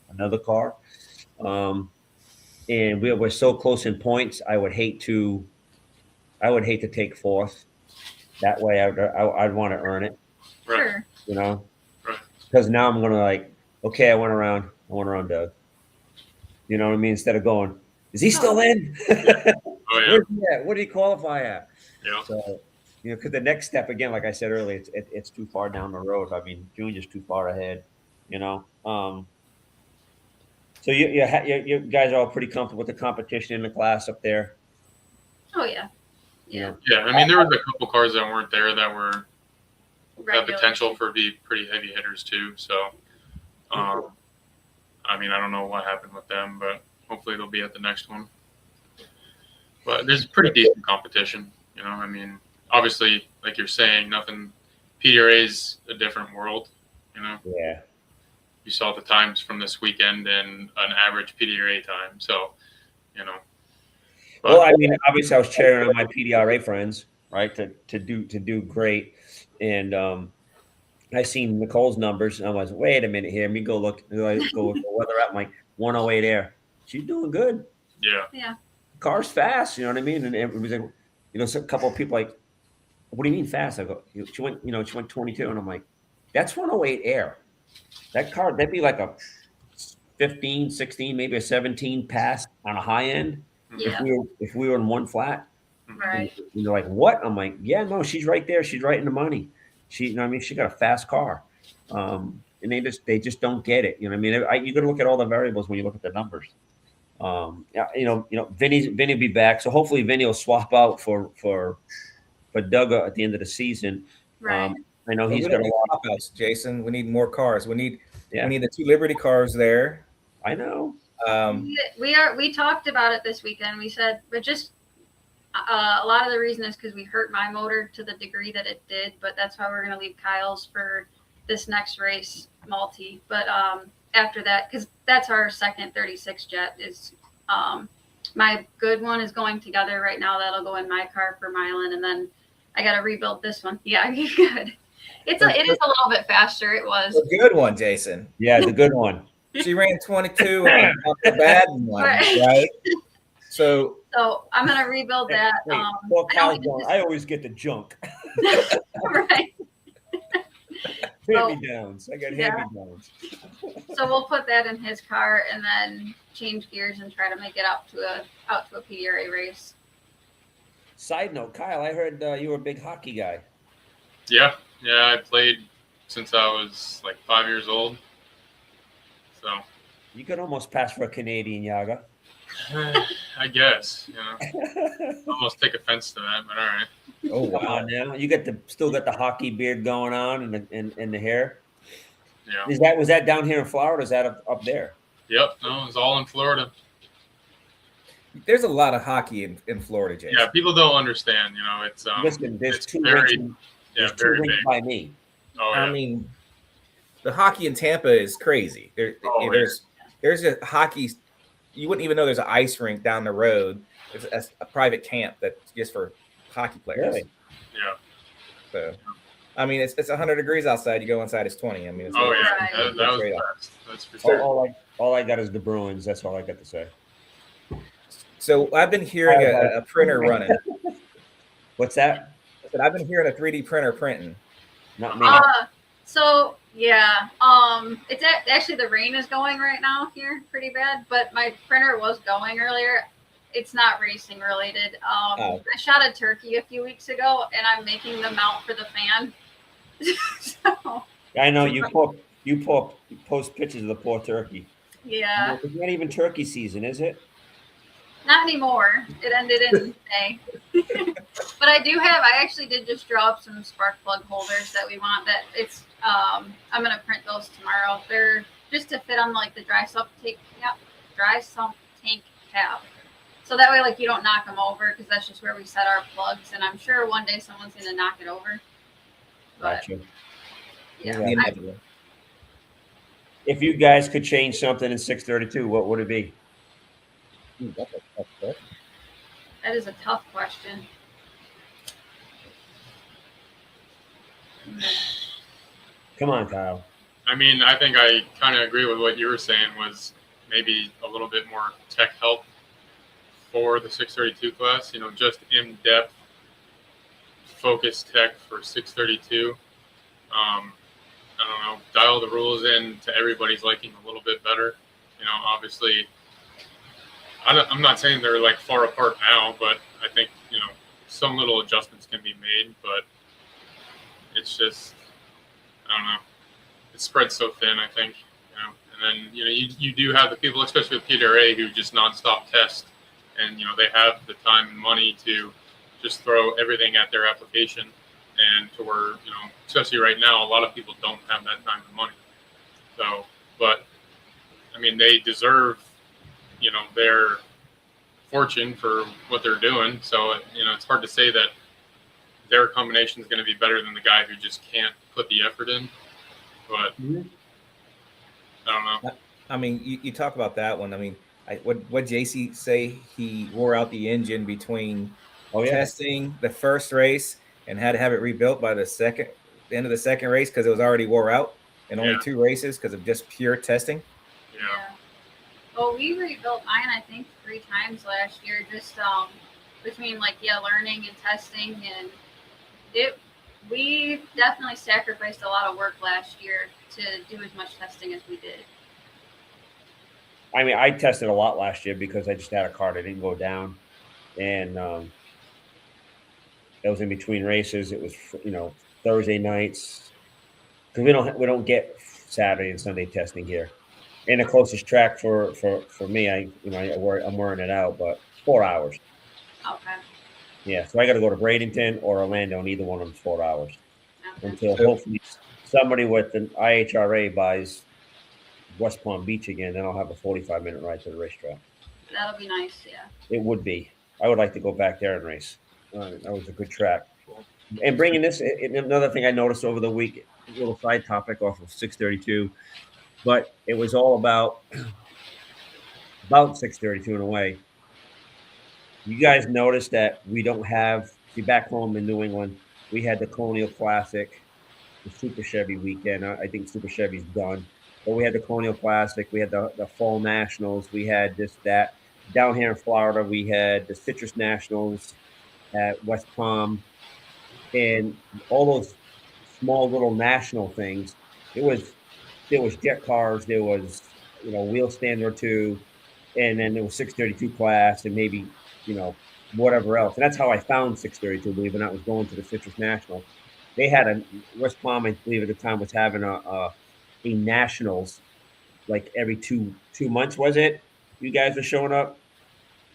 Speaker 4: another car. And we're so close in points. I would hate to take fourth. That way, I'd want to earn it.
Speaker 3: Sure.
Speaker 2: Right.
Speaker 4: Because now I'm gonna okay, I went around Doug. You know what I mean? Instead of going, is he still in?
Speaker 2: Oh yeah.
Speaker 4: Where's he at? What did he qualify at?
Speaker 2: Yeah.
Speaker 4: So because the next step again, like I said earlier, it's too far down the road. I mean, Junior's too far ahead. So you guys are all pretty comfortable with the competition in the class up there.
Speaker 3: Oh yeah. Yeah.
Speaker 2: Yeah. I mean, there was a couple cars that weren't there that were had
Speaker 3: Regular.
Speaker 2: potential for be pretty heavy hitters too. So, I mean, I don't know what happened with them, but hopefully they'll be at the next one. But there's pretty decent competition. I mean, obviously, like you're saying, PDRA is a different world.
Speaker 4: Yeah.
Speaker 2: You saw the times from this weekend and an average PDRA time. So, But,
Speaker 4: well, I mean, obviously, I was cheering on my PDRA friends, right, to do great, and I seen Nicole's numbers, and I was, wait a minute here, let me go look where they're at. I'm like 108 air. She's doing good.
Speaker 2: Yeah.
Speaker 3: Yeah.
Speaker 4: Car's fast, you know what I mean? And it was like, a couple of people like, what do you mean fast? I go, she went 22, and I'm like, that's 108 air. That car, that'd be like a 15, 16, maybe a 17 pass on a high end.
Speaker 3: Yeah.
Speaker 4: If we were in one flat.
Speaker 3: Right.
Speaker 4: And they're like, what? I'm like, yeah, no, she's right there. She's right in the money. She got a fast car. And they just don't get it. You know what I mean? You got to look at all the variables when you look at the numbers. Vinny will be back. So hopefully Vinny will swap out for Doug at the end of the season.
Speaker 3: Right.
Speaker 4: I know he's
Speaker 1: we
Speaker 4: got
Speaker 1: don't
Speaker 4: a
Speaker 1: need
Speaker 4: lot.
Speaker 1: swap-outs, Jason. We need more cars. We need
Speaker 4: Yeah.
Speaker 1: the two Liberty cars there.
Speaker 4: I know.
Speaker 3: We talked about it this weekend. We said, but just a lot of the reason is because we hurt my motor to the degree that it did, but that's why we're going to leave Kyle's for this next race, multi. But after that, because that's our second 36 jet, is my good one is going together right now. That'll go in my car for Milan, and then I got to rebuild this one. Yeah, good. It is a little bit faster. It was
Speaker 1: The good one, Jason.
Speaker 4: Yeah, the good one.
Speaker 1: She ran 22 on the bad one, right? So
Speaker 3: I'm gonna rebuild that.
Speaker 4: Wait, I always get the junk.
Speaker 3: Right.
Speaker 4: Hand-me-downs. I got
Speaker 3: Yeah.
Speaker 4: hand-me-downs.
Speaker 3: So we'll put that in his car and then change gears and try to make it out to a PDRA race.
Speaker 4: Side note, Kyle, I heard you were a big hockey guy.
Speaker 2: Yeah, I played since I was like 5 years old. So
Speaker 4: You could almost pass for a Canadian Yaga.
Speaker 2: I guess, almost take offense to that, but all right.
Speaker 1: Oh
Speaker 4: Come on now, you still got the hockey beard going on and the hair.
Speaker 2: Yeah.
Speaker 4: Was that down here in Florida? Or is that up there?
Speaker 2: Yep. No, it was all in Florida.
Speaker 1: There's a lot of hockey in Florida, Jason.
Speaker 2: Yeah, people don't understand. It's
Speaker 4: Listen, there's
Speaker 2: it's
Speaker 4: two
Speaker 2: very
Speaker 4: rinks.
Speaker 2: yeah
Speaker 4: There's
Speaker 2: very
Speaker 4: two rinks
Speaker 2: big.
Speaker 4: by me.
Speaker 2: Oh yeah.
Speaker 1: I mean, the hockey in Tampa is crazy. There's a hockey. You wouldn't even know there's an ice rink down the road. It's a private camp that's just for hockey players.
Speaker 4: Really?
Speaker 2: Yeah.
Speaker 1: So, I mean, it's 100 degrees outside. You go inside, it's 20. I mean, it's
Speaker 2: Oh yeah.
Speaker 3: Right.
Speaker 2: That was the best. That's for sure.
Speaker 4: All I got is the Bruins. That's all I got to say.
Speaker 1: So I've been hearing a printer running.
Speaker 4: What's that?
Speaker 1: I said I've been hearing a 3D printer printing.
Speaker 4: Not me.
Speaker 3: So yeah, it's actually the rain is going right now here pretty bad, but my printer was going earlier. It's not racing related. I shot a turkey a few weeks ago, and I'm making the mount for the fan. So
Speaker 4: I know you post pictures of the poor turkey.
Speaker 3: yeah,
Speaker 4: It's not even turkey season, is it?
Speaker 3: not anymore. It ended in May. But I actually did just draw up some spark plug holders that we want. That it's I'm gonna print those tomorrow. They're just to fit on like the dry sump tank cap. So that way, like, you don't knock them over, because that's just where we set our plugs. And I'm sure one day someone's gonna knock it over. But
Speaker 4: Gotcha.
Speaker 3: yeah,
Speaker 4: Yeah. If you guys could change something in 632, what would it be?
Speaker 1: That's a tough question.
Speaker 3: that is a tough question.
Speaker 4: Come on, Kyle.
Speaker 2: I mean, I think I kind of agree with what you were saying. Was maybe a little bit more tech help for the 632 class. Just in depth, focused tech for 632. I don't know, dial the rules in to everybody's liking a little bit better. Obviously, I'm not saying they're like far apart now, but I think some little adjustments can be made. But it's just, I don't know, it spreads so thin. I think, and then you do have the people, especially with PDRA, who just nonstop test, and they have the time and money to just throw everything at their application. And to where, especially right now, a lot of people don't have that time and money. So, but I mean, they deserve, their fortune for what they're doing. So, it's hard to say that their combination is going to be better than the guy who just can't put the effort in. But I don't know.
Speaker 1: I mean, you talk about that one. I mean, what JC say? He wore out the engine between testing the first race and had to have it rebuilt by the end of the second race because it was already wore out, and only 2 races because of just pure testing.
Speaker 2: Yeah.
Speaker 3: Well, we rebuilt mine, I think, 3 times last year, just between learning and testing, and we definitely sacrificed a lot of work last year to do as much testing as we did.
Speaker 4: I mean, I tested a lot last year because I just had a car that didn't go down, and it was in between races. It was Thursday nights because we don't get Saturday and Sunday testing here. And the closest track for me, I'm wearing it out, but 4 hours.
Speaker 3: Okay.
Speaker 4: Yeah, so I got to go to Bradenton or Orlando, and either one of them is 4 hours
Speaker 3: Okay.
Speaker 4: until hopefully somebody with an IHRA buys West Palm Beach again. Then I'll have a 45-minute ride to the racetrack.
Speaker 3: That'll be nice. Yeah.
Speaker 4: It would be. I would like to go back there and race. That was a good track. And bringing this, another thing I noticed over the week, a little side topic off of 632, but it was all about 632 in a way. You guys noticed that we don't have, back home in New England, we had the Colonial Classic, the Super Chevy weekend. I think Super Chevy's done. But we had the Colonial Classic. We had the Fall Nationals. We had that. Down here in Florida, we had the Citrus Nationals at West Palm. And all those small little national things. There was jet cars, there was wheel stand or two, and then there was 632 class, and maybe whatever else. And that's how I found 632. Believe it or not, was going to the Citrus National. They had a West Palm, I believe at the time, was having a nationals like every two months. Was it? You guys were showing up.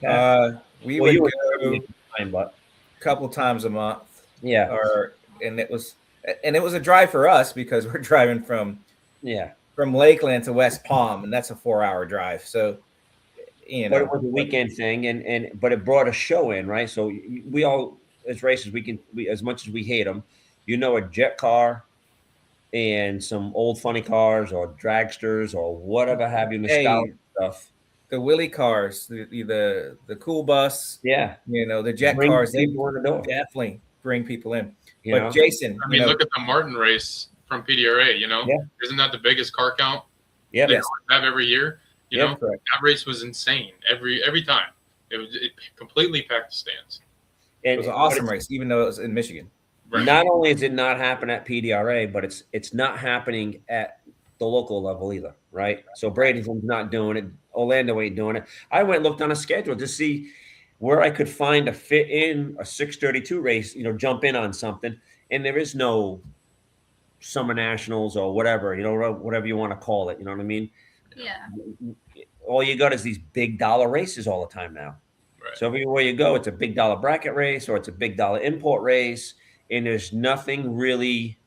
Speaker 1: We
Speaker 4: Well,
Speaker 1: would
Speaker 4: you were
Speaker 1: go
Speaker 4: time, but
Speaker 1: a couple times a month,
Speaker 4: yeah,
Speaker 1: and it was a drive for us because we're driving from
Speaker 4: yeah.
Speaker 1: Lakeland to West Palm, and that's a 4-hour drive. So,
Speaker 4: But it was a weekend thing, but it brought a show in, right? So we all, as racers, we as much as we hate them, a jet car and some old funny cars or dragsters or whatever have you, nostalgic stuff.
Speaker 1: The Willie cars, the cool bus,
Speaker 4: Yeah,
Speaker 1: the jet
Speaker 4: bring
Speaker 1: cars, they
Speaker 4: people in the door.
Speaker 1: definitely bring people in.
Speaker 4: You
Speaker 1: But
Speaker 4: know?
Speaker 1: Jason,
Speaker 2: I mean, look at the Martin race from PDRA.
Speaker 4: Yeah.
Speaker 2: Isn't that the biggest car count
Speaker 4: Yeah,
Speaker 2: they have every year? You know,
Speaker 1: correct.
Speaker 2: that race was insane every time. It completely packed the stands.
Speaker 1: It was an awesome race, even though it was in Michigan.
Speaker 2: Right.
Speaker 4: Not only is it not happening at PDRA, but it's not happening at the local level either, right? So Bradenton's not doing it. Orlando ain't doing it. I went and looked on a schedule to see where I could find a fit in a 632 race, jump in on something. And there is no summer nationals or whatever, whatever you want to call it. You know what I mean?
Speaker 3: Yeah.
Speaker 4: All you got is these big dollar races all the time now.
Speaker 2: Right.
Speaker 4: So everywhere you go, it's a big dollar bracket race or it's a big dollar import race. And there's nothing really,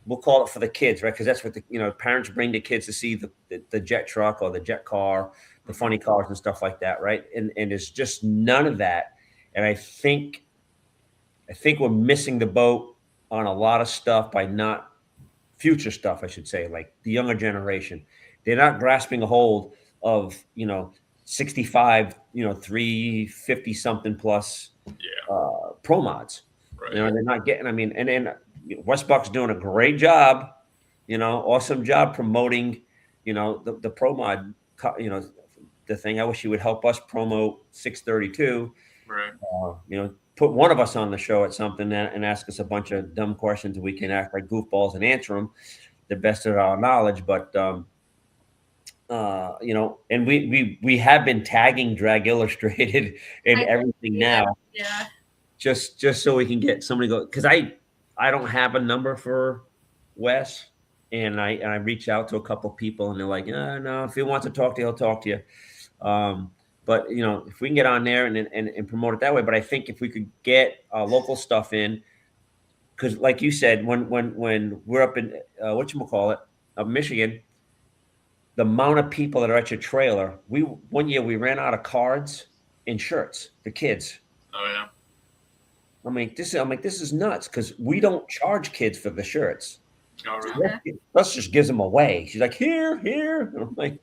Speaker 4: we'll call it for the kids, right? Because that's what parents bring the kids to see the jet truck or the jet car, the funny cars and stuff like that, right? And there's just none of that. And I think we're missing the boat on a lot of stuff by not future stuff, I should say, like the younger generation. They're not grasping a hold of 65, 350 something plus pro mods.
Speaker 2: Right.
Speaker 4: They're not getting. I mean, and then Westbuck's doing a great job. Awesome job promoting. The pro mod. The thing. I wish he would help us promote 632.
Speaker 2: Right.
Speaker 4: Put one of us on the show at something and ask us a bunch of dumb questions. We can act like goofballs and answer them the best of our knowledge. But and we have been tagging Drag Illustrated and everything now.
Speaker 3: Yeah.
Speaker 4: Just so we can get somebody go, because I don't have a number for Wes, and I reach out to a couple people and they're like, no, if he wants to talk to you, he'll talk to you. But if we can get on there and promote it that way, but I think if we could get local stuff in, because like you said, when we're up in Michigan, the amount of people that are at your trailer, one year we ran out of cards and shirts for kids.
Speaker 2: Oh yeah.
Speaker 4: This is nuts because we don't charge kids for the shirts.
Speaker 2: Oh, really?
Speaker 4: Russ just gives them away. She's like, here. And I'm like,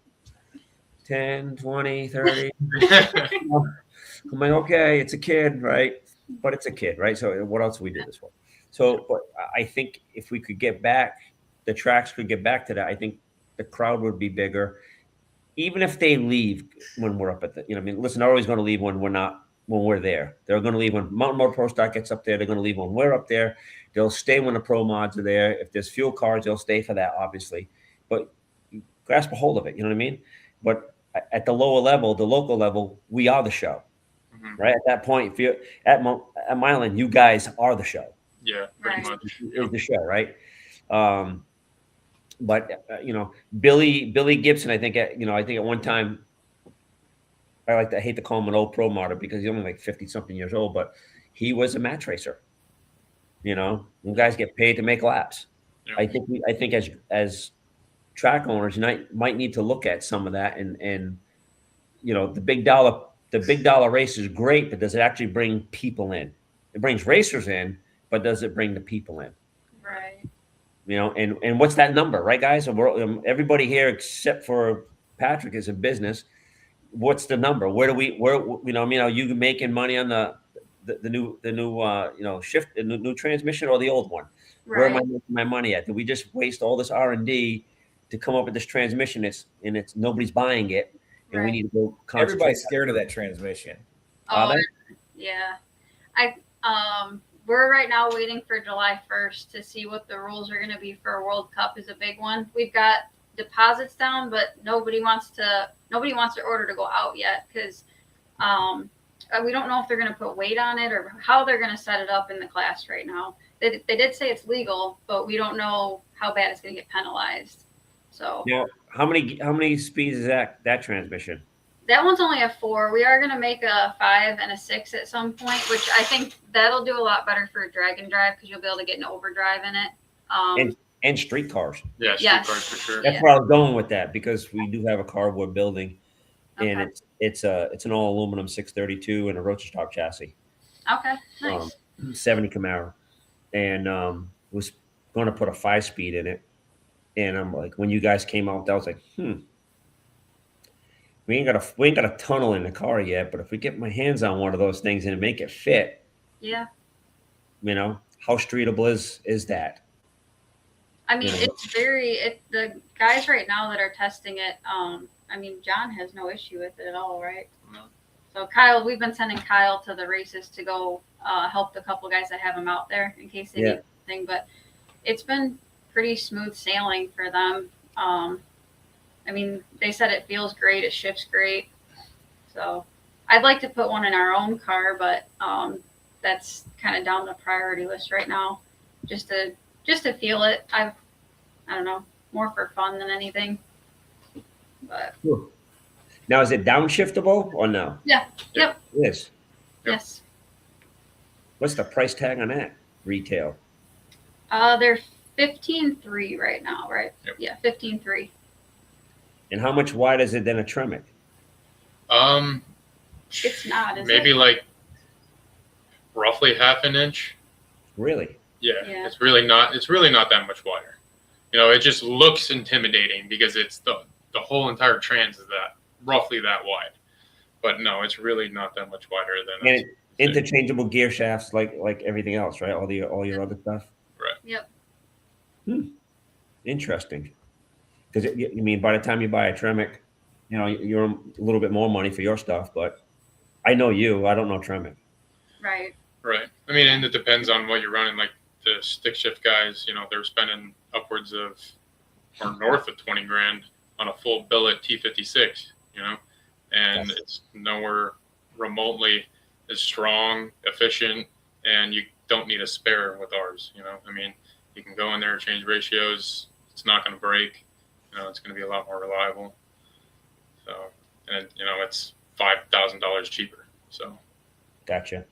Speaker 4: 10, 20, 30. I'm like, okay, it's a kid, right? But it's a kid, right? So what else do we do this for? So, but I think if we could get back, the tracks could get back to that, I think the crowd would be bigger. Even if they leave when we're up at listen, they're always going to leave when we're there. They're going to leave when Mountain Motor Pro Stock gets up there. They're going to leave when we're up there. They'll stay when the pro mods are there. If there's fuel cards, they'll stay for that, obviously. But grasp a hold of it. You know what I mean? But at the lower level, the local level, we are the show, right? At that point, if you're at Milan, you guys are the show.
Speaker 2: Yeah, pretty much.
Speaker 4: Is the show, right? But Billy Gibson, I think at one time, I hate to call him an old pro modder because he's only like 50 something years old, but he was a match racer. You guys get paid to make laps.
Speaker 2: Yeah.
Speaker 4: I think as track owners, you might need to look at some of that and the big dollar race is great, but does it actually bring people in? It brings racers in, but does it bring the people in?
Speaker 3: Right.
Speaker 4: And what's that number, right, guys? Everybody here except for Patrick is a business. What's the number? Are you making money on the new shift, the new transmission, or the old one?
Speaker 3: Right.
Speaker 4: Where am I making my money at? Did we just waste all this R&D to come up with this transmission? It's nobody's buying it, and we need to go.
Speaker 1: Everybody's scared of that transmission.
Speaker 3: Oh, yeah. we're right now waiting for July 1st to see what the rules are going to be for a World Cup is a big one. We've got deposits down, but nobody wants to order to go out yet because we don't know if they're going to put weight on it or how they're going to set it up in the class right now. They did say it's legal, but we don't know how bad it's going to get penalized. So
Speaker 4: Now, how many speeds is that transmission?
Speaker 3: that one's only a 4. We are going to make a 5 and a 6 at some point, which I think that'll do a lot better for a drag and drive because you'll be able to get an overdrive in it.
Speaker 4: And street cars.
Speaker 2: Yeah, street
Speaker 3: Yes.
Speaker 2: cars for sure.
Speaker 4: That's where I was going with that because we do have a car we're building, and
Speaker 3: Okay.
Speaker 4: it's an all aluminum 632 and a rotor stop chassis,
Speaker 3: Okay, nice.
Speaker 4: 70 Camaro, and was going to put a 5-speed in it, and I'm like, when you guys came out, I was like, we ain't got a tunnel in the car yet, but if we get my hands on one of those things and make it fit,
Speaker 3: Yeah.
Speaker 4: How streetable is that?
Speaker 3: I mean, the guys right now that are testing it, I mean, John has no issue with it at all, right?
Speaker 2: No.
Speaker 3: So Kyle, we've been sending Kyle to the races to go help the couple guys that have him out there in case they need anything, but it's been pretty smooth sailing for them. I mean, they said it feels great, it shifts great. So I'd like to put one in our own car, but that's kind of down the priority list right now, just to feel it. I don't know, more for fun than anything. But
Speaker 4: Now, is it downshiftable or no?
Speaker 3: yeah, yep,
Speaker 4: It is.
Speaker 2: Yep.
Speaker 3: yes.
Speaker 4: What's the price tag on that retail?
Speaker 3: They're 15.3 right now, right?
Speaker 2: Yep.
Speaker 3: Yeah, 15.3.
Speaker 4: And how much wider is it than a Tremec?
Speaker 3: It's not, is
Speaker 2: maybe
Speaker 3: it?
Speaker 2: like roughly half an inch.
Speaker 4: Really?
Speaker 2: Yeah,
Speaker 3: Yeah.
Speaker 2: it's really not that much wider. It just looks intimidating because it's the whole entire trans is roughly that wide. But no, it's really not that much wider than
Speaker 4: And interchangeable gear shafts like everything else, right? All your other stuff.
Speaker 2: Right.
Speaker 3: Yep.
Speaker 4: Interesting. Because you mean by the time you buy a Tremec, you're a little bit more money for your stuff. But I know you. I don't know Tremec.
Speaker 3: Right.
Speaker 2: Right. I mean, and it depends on what you're running. Like the stick shift guys, they're spending upwards of or north of 20 grand on a full billet T56, and it's nowhere remotely as strong, efficient, and you don't need a spare with ours. I mean, you can go in there, change ratios. It's not going to break. It's going to be a lot more reliable. So, and it's $5,000 cheaper. So,
Speaker 4: Gotcha.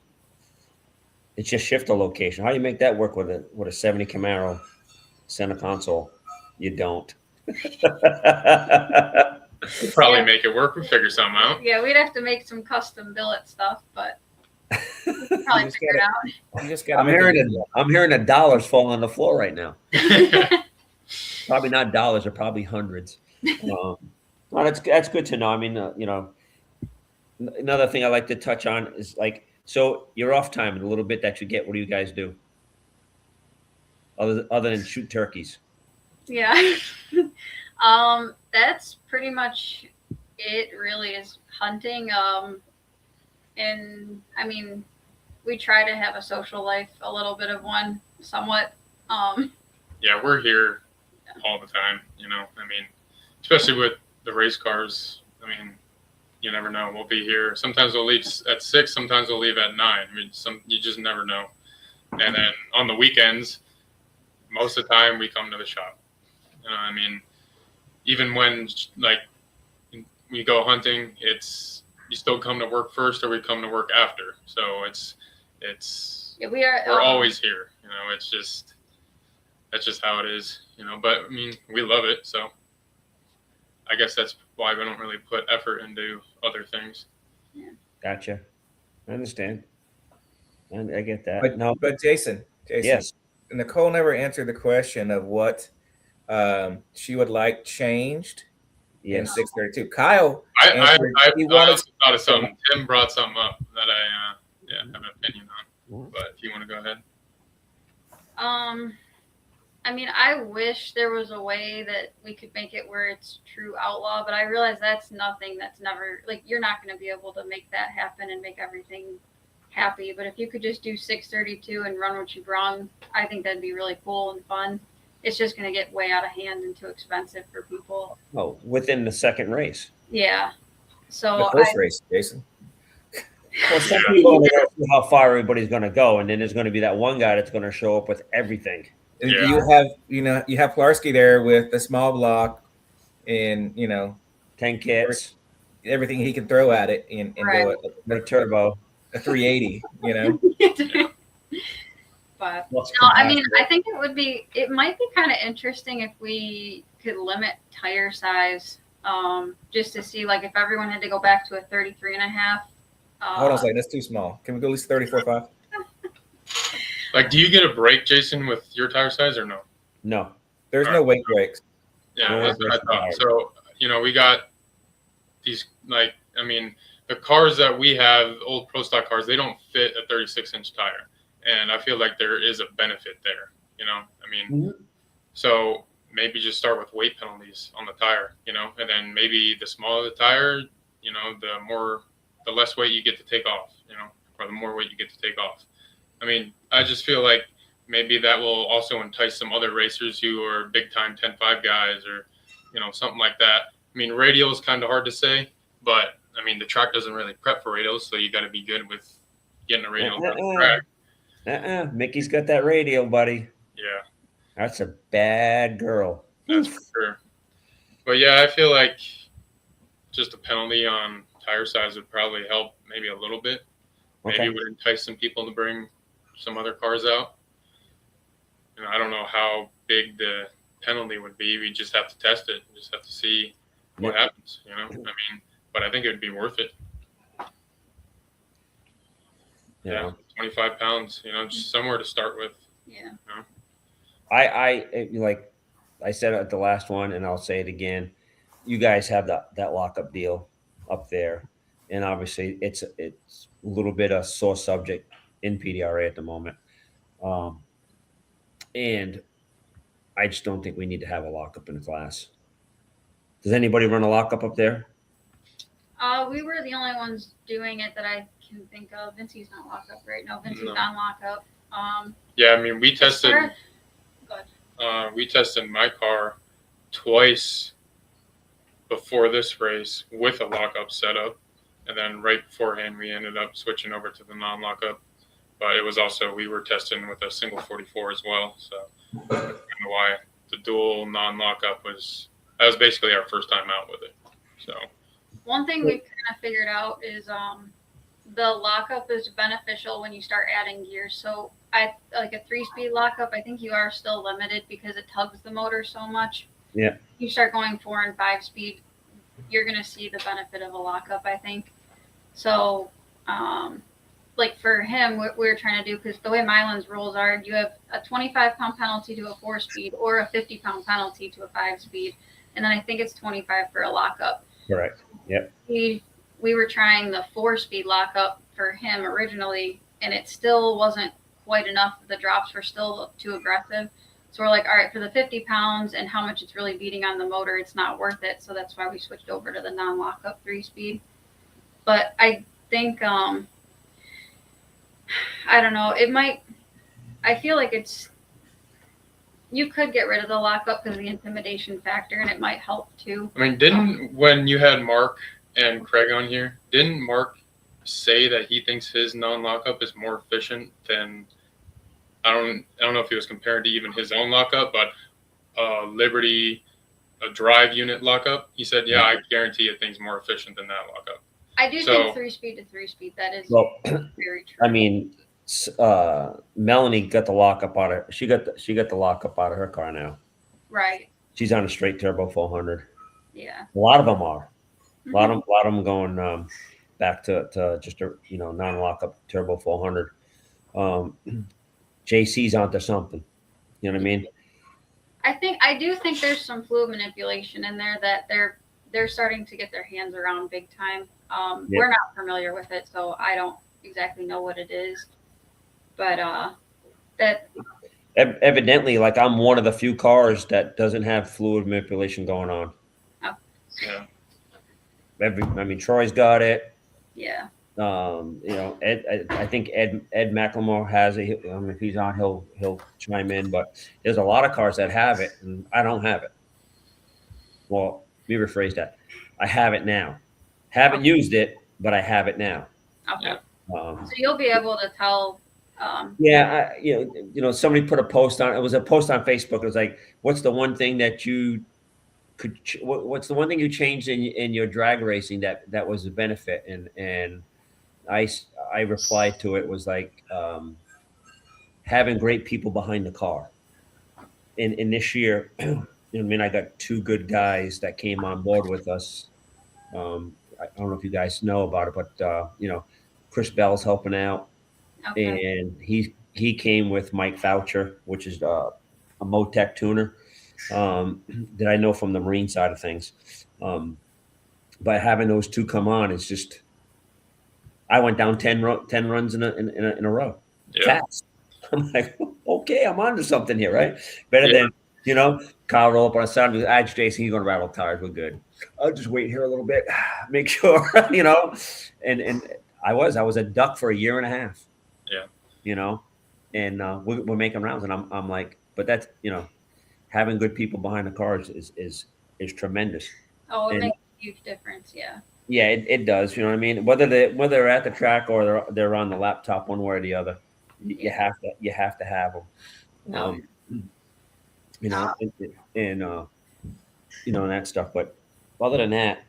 Speaker 4: It's just shifter location. How do you make that work with a 70 Camaro center console? You don't.
Speaker 2: we'll probably make it work. We'll figure something out.
Speaker 3: Yeah, we'd have to make some custom billet stuff, but we could probably figure it out.
Speaker 1: You just got.
Speaker 4: I'm hearing the dollars fall on the floor right now. Probably not dollars, or probably hundreds. Well, that's good to know. I mean, another thing I like to touch on is so you're off time in a little bit that you get. What do you guys do? Other than shoot turkeys?
Speaker 3: Yeah. That's pretty much it. Really, is hunting. And I mean, we try to have a social life, a little bit of one, somewhat.
Speaker 2: Yeah, we're here all the time. I mean, especially with the race cars. I mean, you never know. We'll be here. Sometimes we'll leave at 6. Sometimes we'll leave at 9. I mean, you just never know. And then on the weekends, most of the time we come to the shop. I mean, even when we go hunting, you still come to work first, or we come to work after. So we're always here. That's just how it is. But I mean, we love it. So I guess that's why we don't really put effort into other things.
Speaker 3: Yeah.
Speaker 4: Gotcha. I understand. And I get that.
Speaker 1: But Jason,
Speaker 4: yes,
Speaker 1: Nicole never answered the question of what she would like changed in 632. Kyle,
Speaker 2: I also thought of something. Tim brought something up that I have an opinion on. But if you want to go ahead.
Speaker 3: I mean, I wish there was a way that we could make it where it's true outlaw, but I realize that's nothing. That's never you're not going to be able to make that happen and make everything happy. But if you could just do 632 and run what you've run, I think that'd be really cool and fun. It's just going to get way out of hand and too expensive for people.
Speaker 4: Oh, within the second race.
Speaker 3: Yeah. So
Speaker 1: The first race, Jason.
Speaker 4: Well, some people are going to see how far everybody's going to go, and then there's going to be that one guy that's going to show up with everything.
Speaker 1: Yeah. You have Plarski there with the small block and
Speaker 4: 10 kits,
Speaker 1: everything he can throw at it and
Speaker 3: Right.
Speaker 1: go
Speaker 4: the turbo.
Speaker 1: a 380.
Speaker 3: But
Speaker 4: What's
Speaker 3: no, I mean, I think it might be kind of interesting if we could limit tire size, just to see like if everyone had to go back to a 33.5.
Speaker 1: Hold on a second, that's too small. Can we go at least 34.5?
Speaker 2: Like, do you get a brake, Jason, with your tire size or no?
Speaker 4: No.
Speaker 1: There's no weight brakes.
Speaker 2: Yeah,
Speaker 4: No,
Speaker 2: that's what I
Speaker 4: that's
Speaker 2: thought.
Speaker 4: hard.
Speaker 2: So, we got these, like, I mean, the cars that we have, old Pro stock cars, they don't fit a 36-inch tire. And I feel like there is a benefit there, So maybe just start with weight penalties on the tire, and then maybe the smaller the tire, the less weight you get to take off, or the more weight you get to take off. I mean, I just feel like maybe that will also entice some other racers who are big time 10.5 guys or, something like that. I mean, radial is kind of hard to say, but I mean, the track doesn't really prep for radials, so you got to be good with getting a radial on the track.
Speaker 4: Mickey's got that radio, buddy.
Speaker 2: Yeah.
Speaker 4: That's a bad girl.
Speaker 2: That's for sure. But yeah, I feel like just a penalty on tire size would probably help maybe a little bit. Maybe it would entice some people to bring some other cars out. I don't know how big the penalty would be. We just have to test it. We just have to see what happens, I mean, but I think it would be worth it. Yeah, 25 pounds, just somewhere to start with.
Speaker 3: Yeah.
Speaker 4: I like I said at the last one, and I'll say it again. You guys have that lockup deal up there, and obviously it's a little bit a sore subject in PDRA at the moment, and I just don't think we need to have a lockup in the class. Does anybody run a lockup up there?
Speaker 3: We were the only ones doing it that I can think of. Vincey's not lockup right now. Vincey's
Speaker 2: No.
Speaker 3: on lockup.
Speaker 2: Yeah, I mean, we tested.
Speaker 3: Go ahead.
Speaker 2: We tested my car twice before this race with a lockup setup, and then right beforehand we ended up switching over to the non-lockup. But it was also we were testing with a single 44 as well, so I don't know why the dual non-lockup was basically our first time out with it. So
Speaker 3: One thing we've kind of figured out is the lockup is beneficial when you start adding gears. So like a 3-speed lockup, I think you are still limited because it tugs the motor so much.
Speaker 4: Yeah.
Speaker 3: You start going 4 and 5-speed, you're going to see the benefit of a lockup, I think. So, like for him, what we're trying to do, because the way Milan's rules are, you have a 25-pound penalty to a 4-speed or a 50-pound penalty to a 5-speed. And then I think it's 25 for a lockup.
Speaker 4: Correct. Yep.
Speaker 3: We were trying the 4-speed lockup for him originally, and it still wasn't quite enough. The drops were still too aggressive. So we're like, all right, for the 50 pounds and how much it's really beating on the motor, it's not worth it. So that's why we switched over to the non-lockup 3-speed. But I think, I don't know, I feel like you could get rid of the lockup because of the intimidation factor, and it might help too.
Speaker 2: I mean, when you had Mark and Craig on here, didn't Mark say that he thinks his non-lockup is more efficient than, I don't know if he was comparing to even his own lockup, but Liberty, a drive unit lockup, he said, yeah, I guarantee it thing's more efficient than that lockup.
Speaker 3: I do think 3-speed to 3-speed, that is very true.
Speaker 4: I mean, Melanie got the lockup out of she got the lockup out of her car now.
Speaker 3: Right.
Speaker 4: She's on a straight turbo 400.
Speaker 3: Yeah.
Speaker 4: A lot of them are. A lot of them going back to just a non-lockup turbo 400. JC's onto something. You know what I mean?
Speaker 3: I do think there's some fluid manipulation in there that they're starting to get their hands around big time. We're not familiar with it, so I don't exactly know what it is. But that
Speaker 4: evidently, like I'm one of the few cars that doesn't have fluid manipulation going on.
Speaker 3: Oh.
Speaker 2: Yeah.
Speaker 4: Troy's got it.
Speaker 3: Yeah.
Speaker 4: I think Ed McLemore has it. If he's on, he'll chime in. But there's a lot of cars that have it, and I don't have it. Well, let me rephrase that. I have it now. Haven't used it, but I have it now.
Speaker 3: Okay.
Speaker 2: Yeah.
Speaker 3: So you'll be able to tell.
Speaker 4: Yeah, somebody put a post on. It was a post on Facebook. It was like, "What's the one thing that you could? What's the one thing you changed in your drag racing that was a benefit?" And I replied to it was like having great people behind the car. In this year, I got two good guys that came on board with us. I don't know if you guys know about it, but Chris Bell's helping out.
Speaker 3: Okay.
Speaker 4: And he came with Mike Foucher, which is a Motec tuner that I know from the marine side of things. By having those two come on, it's just I went down 10 runs in a row.
Speaker 2: Yeah.
Speaker 4: Fast. I'm like, okay, I'm on to something here, right? Better than Kyle roll up on a side and goes, Jason, you're gonna rattle tires. We're good. I'll just wait here a little bit, make sure, And I was a duck for a year and a half.
Speaker 2: Yeah.
Speaker 4: And we're making rounds, and I'm like, but that's having good people behind the cars is tremendous.
Speaker 3: Oh, it
Speaker 4: And-
Speaker 3: makes a huge difference. Yeah.
Speaker 4: Yeah, it does. You know what I mean? Whether they're at the track or they're on the laptop, one way or the other, you have to have them.
Speaker 3: No.
Speaker 4: And that stuff. But other than that,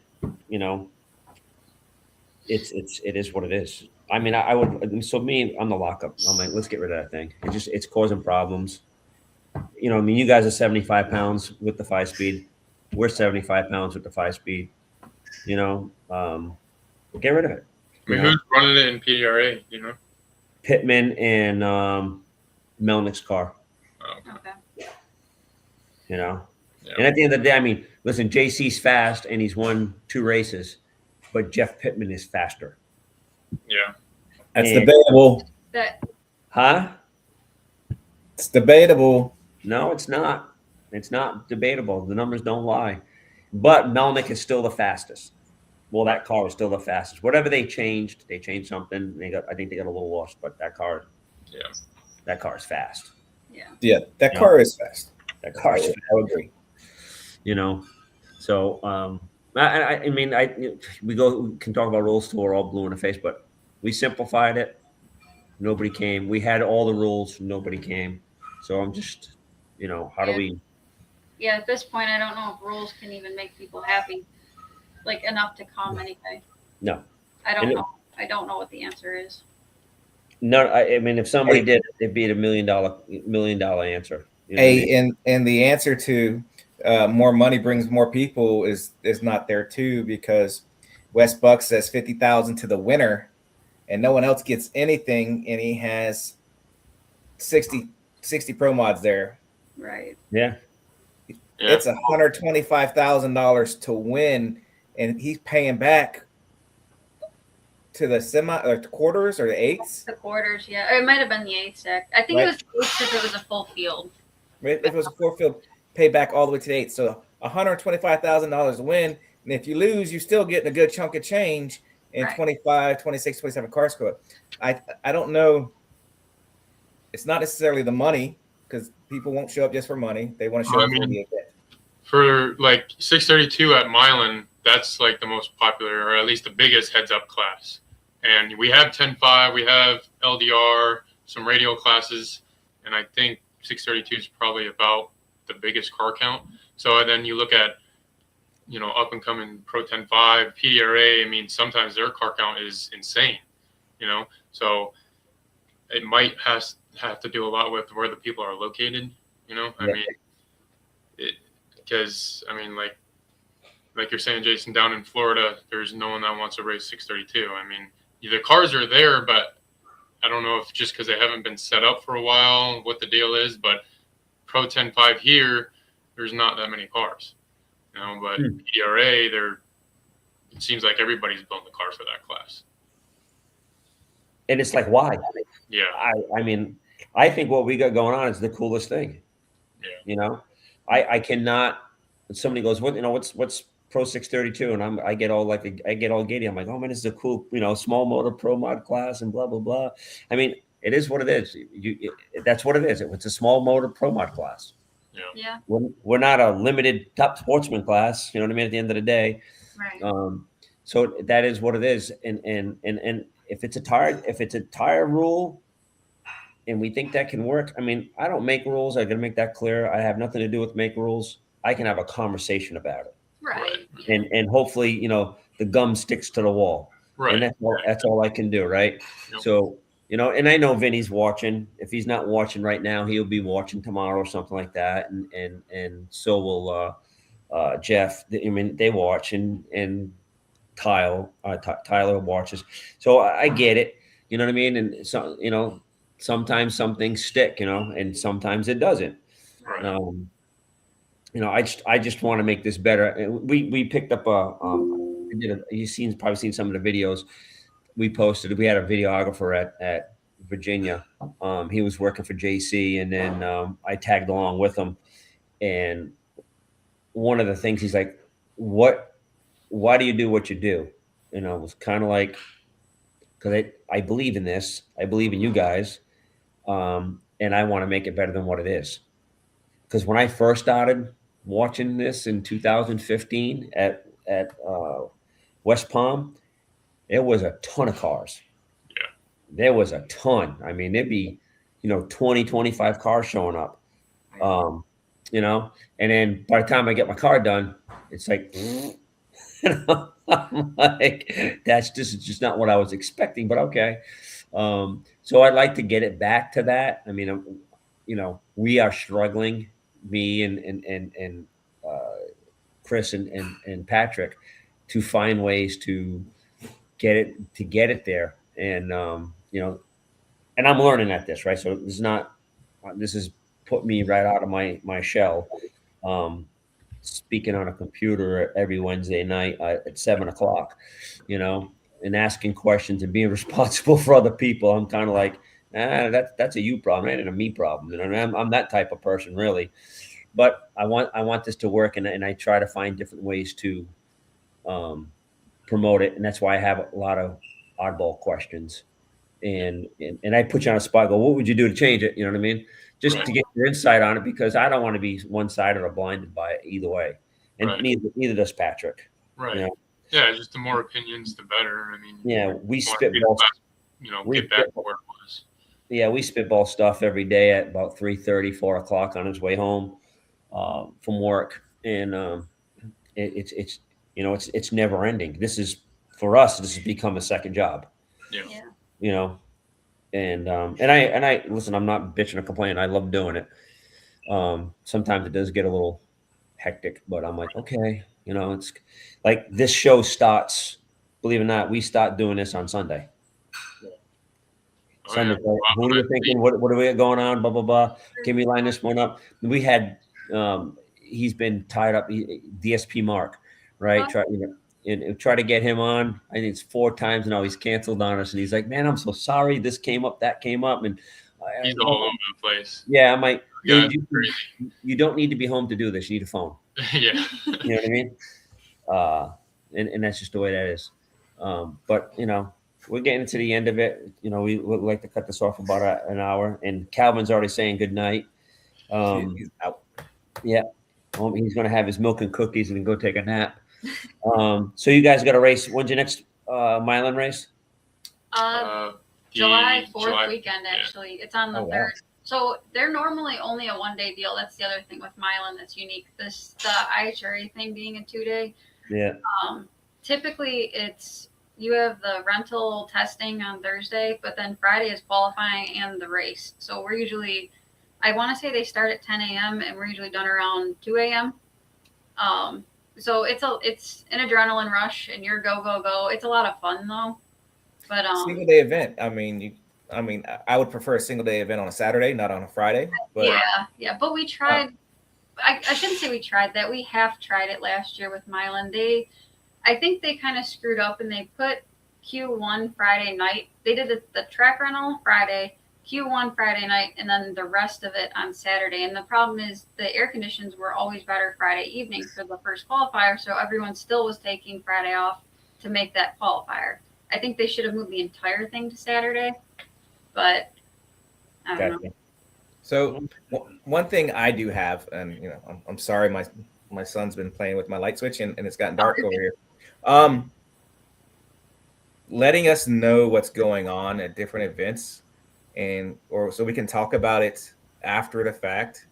Speaker 4: it is what it is. I mean, I would. So me on the lockup, I'm like, let's get rid of that thing. It's causing problems. You guys are 75 pounds with the 5-speed. We're 75 pounds with the 5-speed. Get rid of it.
Speaker 2: I mean, who's running it in PDRA?
Speaker 4: Pittman and Melnick's car.
Speaker 2: Oh,
Speaker 3: Okay.
Speaker 2: Yeah.
Speaker 4: And at the end of the day, I mean, listen, JC's fast and he's won 2 races, but Jeff Pittman is faster.
Speaker 2: Yeah.
Speaker 1: That's
Speaker 4: And-
Speaker 1: debatable.
Speaker 3: That.
Speaker 4: Huh?
Speaker 1: It's debatable.
Speaker 4: No, it's not. It's not debatable. The numbers don't lie. But Melnick is still the fastest. Well, that car is still the fastest. Whatever they changed something. I think they got a little lost, but that car is fast.
Speaker 3: Yeah.
Speaker 1: Yeah, that car is fast.
Speaker 4: That car is fast.
Speaker 1: I agree.
Speaker 4: So we can talk about rules till we're all blue in the face, but we simplified it. Nobody came. We had all the rules. Nobody came. So I'm just, how do we?
Speaker 3: Yeah. At this point, I don't know if rules can even make people happy, like enough to come anyway.
Speaker 4: No.
Speaker 3: I don't know. I don't know what the answer is.
Speaker 4: No, I mean, if somebody did, it'd be a $1 million answer.
Speaker 1: And the answer to more money brings more people is not there too, because Wes Buck says 50,000 to the winner, and no one else gets anything, and he has 60 pro mods there.
Speaker 3: Right.
Speaker 4: Yeah.
Speaker 1: It's $125,000 to win, and he's paying back to the semi or quarters or the eighths.
Speaker 3: The quarters, yeah. Or it might have been the eighth stack. I think it was eighth if it was a full field.
Speaker 1: If it was a 4 field, pay back all the way to the eighth. So $125,000 to win, and if you lose, you're still getting a good chunk of change in 25, 26, 27 car score. I don't know. It's not necessarily the money, because people won't show up just for money. They want to show up for the event.
Speaker 2: For like 632 at Milan, that's like the most popular, or at least the biggest heads-up class. And we have 10.5, we have LDR, some radial classes, and I think 632 is probably about the biggest car count. So then you look at, up and coming Pro 10.5, PDRA. I mean, sometimes their car count is insane. So it might have to do a lot with where the people are located. I mean, because like you're saying, Jason, down in Florida, there's no one that wants to race 632. I mean, the cars are there, but I don't know if just because they haven't been set up for a while, what the deal is. But Pro 10.5 here, there's not that many cars, But PDRA, it seems like everybody's building the cars for that class.
Speaker 4: And it's like, why?
Speaker 2: Yeah.
Speaker 4: I mean, I think what we got going on is the coolest thing.
Speaker 2: Yeah.
Speaker 4: I cannot. Somebody goes, what's Pro632, and I get all I get all giddy. I'm like, oh man, this is a cool, small motor pro mod class and blah blah blah. I mean, it is what it is. That's what it is. It's a small motor pro mod class.
Speaker 3: Yeah.
Speaker 4: We're not a limited top sportsman class. You know what I mean? At the end of the day,
Speaker 3: Right.
Speaker 4: so that is what it is. And if it's a tire rule, and we think that can work. I mean, I don't make rules. I got to make that clear. I have nothing to do with make rules. I can have a conversation about it.
Speaker 3: Right.
Speaker 4: And hopefully, the gum sticks to the wall.
Speaker 2: Right.
Speaker 4: And that's all I can do, right?
Speaker 2: Yep.
Speaker 4: So, and I know Vinny's watching. If he's not watching right now, he'll be watching tomorrow or something like that. And so will Jeff. I mean, they watch, and Tyler watches. So I get it. You know what I mean? And so, sometimes some things stick, and sometimes it doesn't.
Speaker 2: Right.
Speaker 4: I just want to make this better. We picked up you've probably seen some of the videos we posted. We had a videographer at Virginia. He was working for JC, and then I tagged along with him. And one of the things he's like, why do you do what you do? It was kind of like, because I believe in this. I believe in you guys. And I want to make it better than what it is. Because when I first started watching this in 2015 at West Palm, there was a ton of cars.
Speaker 2: Yeah.
Speaker 4: There was a ton. I mean, there'd be, 20, 25 cars showing up. And then by the time I get my car done, it's like, I'm like, this is just not what I was expecting, but okay. So I'd like to get it back to that. I mean, we are struggling, me and Chris and Patrick, to find ways to get it there. And, and I'm learning at this, right? So this has put me right out of my shell. Speaking on a computer every Wednesday night at 7:00, and asking questions and being responsible for other people. I'm kind of like, that's a you problem, ain't a me problem. I'm that type of person, really. But I want this to work, and I try to find different ways to promote it, and that's why I have a lot of oddball questions. And I put you on a spot. Go, what would you do to change it? You know what I mean? Just to get your insight on it, because I don't want to be one-sided or blinded by it either way. And neither does Patrick.
Speaker 2: Right. Yeah, just the more opinions, the better. I mean,
Speaker 4: we spitball.
Speaker 2: Get back to where it was.
Speaker 4: Yeah, we spitball stuff every day at about 3:30, 4:00 on his way home from work, and it's never ending. This is, for us, this has become a second job.
Speaker 3: Yeah.
Speaker 4: And I listen. I'm not bitching or complaining. I love doing it. Sometimes it does get a little hectic, but I'm like, okay, it's like this show starts. Believe it or not, we start doing this on Sunday. Sunday.
Speaker 2: Yeah.
Speaker 4: Who are you thinking? What are we got going on? Blah blah blah. Can we line this one up? We had. He's been tied up. DSP Mark, right? Try to get him on. I think it's 4 times now. He's canceled on us, and he's like, "Man, I'm so sorry. This came up, that came up," and
Speaker 2: he's all over the place.
Speaker 4: Yeah, I'm like, you don't need to be home to do this. You need a phone.
Speaker 2: Yeah,
Speaker 4: you know what I mean. And that's just the way that is. But we're getting to the end of it. We would like to cut this off about an hour, and Calvin's already saying good night.
Speaker 1: He's out.
Speaker 4: Yeah, he's going to have his milk and cookies and then go take a nap. So you guys got a race. When's your next Milan race?
Speaker 3: July 4th weekend, actually. It's on the 3rd.
Speaker 1: Wow.
Speaker 3: So they're normally only a 1-day deal. That's the other thing with Milan that's unique. The IHRA thing being a 2-day.
Speaker 4: Yeah.
Speaker 3: Typically, you have the rental testing on Thursday, but then Friday is qualifying and the race. So we're usually, I want to say they start at 10 a.m. and we're usually done around 2 a.m. So it's an adrenaline rush, and you're go, go, go. It's a lot of fun though. But
Speaker 1: single day event. I mean, I would prefer a single day event on a Saturday, not on a Friday. But
Speaker 3: yeah. But we tried. I shouldn't say we tried that. We have tried it last year with Milan. I think they kind of screwed up, and they put Q1 Friday night. They did the track rental Friday, Q1 Friday night, and then the rest of it on Saturday. And the problem is the air conditions were always better Friday evening for the first qualifier, so everyone still was taking Friday off to make that qualifier. I think they should have moved the entire thing to Saturday, but I don't know.
Speaker 4: Gotcha.
Speaker 1: So one thing I do have, and I'm sorry, my son's been playing with my light switch and it's gotten dark over here. Letting us know what's going on at different events, or so we can talk about it after the fact.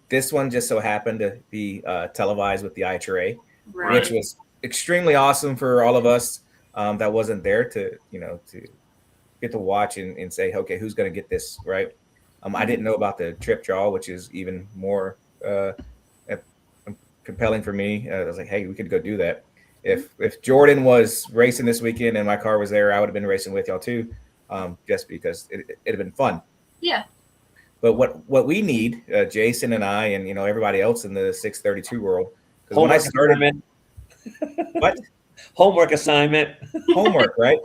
Speaker 1: This one just so happened to be televised with the IHRA,
Speaker 3: Right.
Speaker 1: which was extremely awesome for all of us that wasn't there to get to watch and say, okay, who's going to get this, right? I didn't know about the trip draw, which is even more compelling for me. I was like, hey, we could go do that. If Jordan was racing this weekend and my car was there, I would have been racing with y'all too, just because it'd have been fun.
Speaker 3: Yeah.
Speaker 1: But what we need, Jason and I, and everybody else in the 632 world, because when I started, what
Speaker 4: homework assignment,
Speaker 1: homework, right?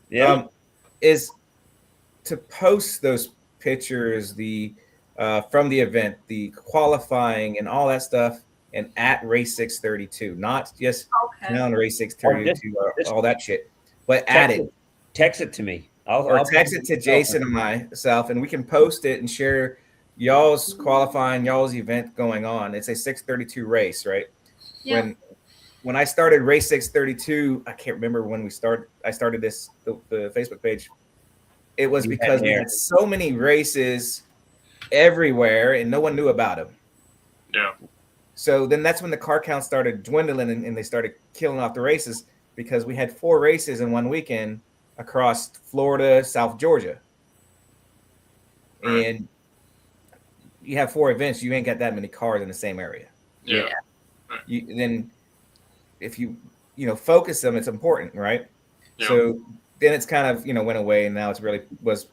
Speaker 4: Yeah,
Speaker 1: is to post those pictures, from the event, the qualifying and all that stuff, and at Race 632, not just down Race 632, all that shit, but add it.
Speaker 4: Text it to me.
Speaker 1: I'll text it to Jason and myself, and we can post it and share y'all's qualifying, y'all's event going on. It's a 632 race, right?
Speaker 3: Yeah.
Speaker 1: When I started Race 632, I can't remember when we started. I started the Facebook page. It was because we had so many races everywhere, and no one knew about them.
Speaker 2: Yeah.
Speaker 1: So then that's when the car count started dwindling, and they started killing off the races because we had 4 races in one weekend across Florida, South Georgia.
Speaker 2: Right.
Speaker 1: And you have 4 events, you ain't got that many cars in the same area.
Speaker 2: Yeah.
Speaker 1: Then if you focus them, it's important, right?
Speaker 2: Yeah.
Speaker 1: So then it's kind of went away, and now it's really was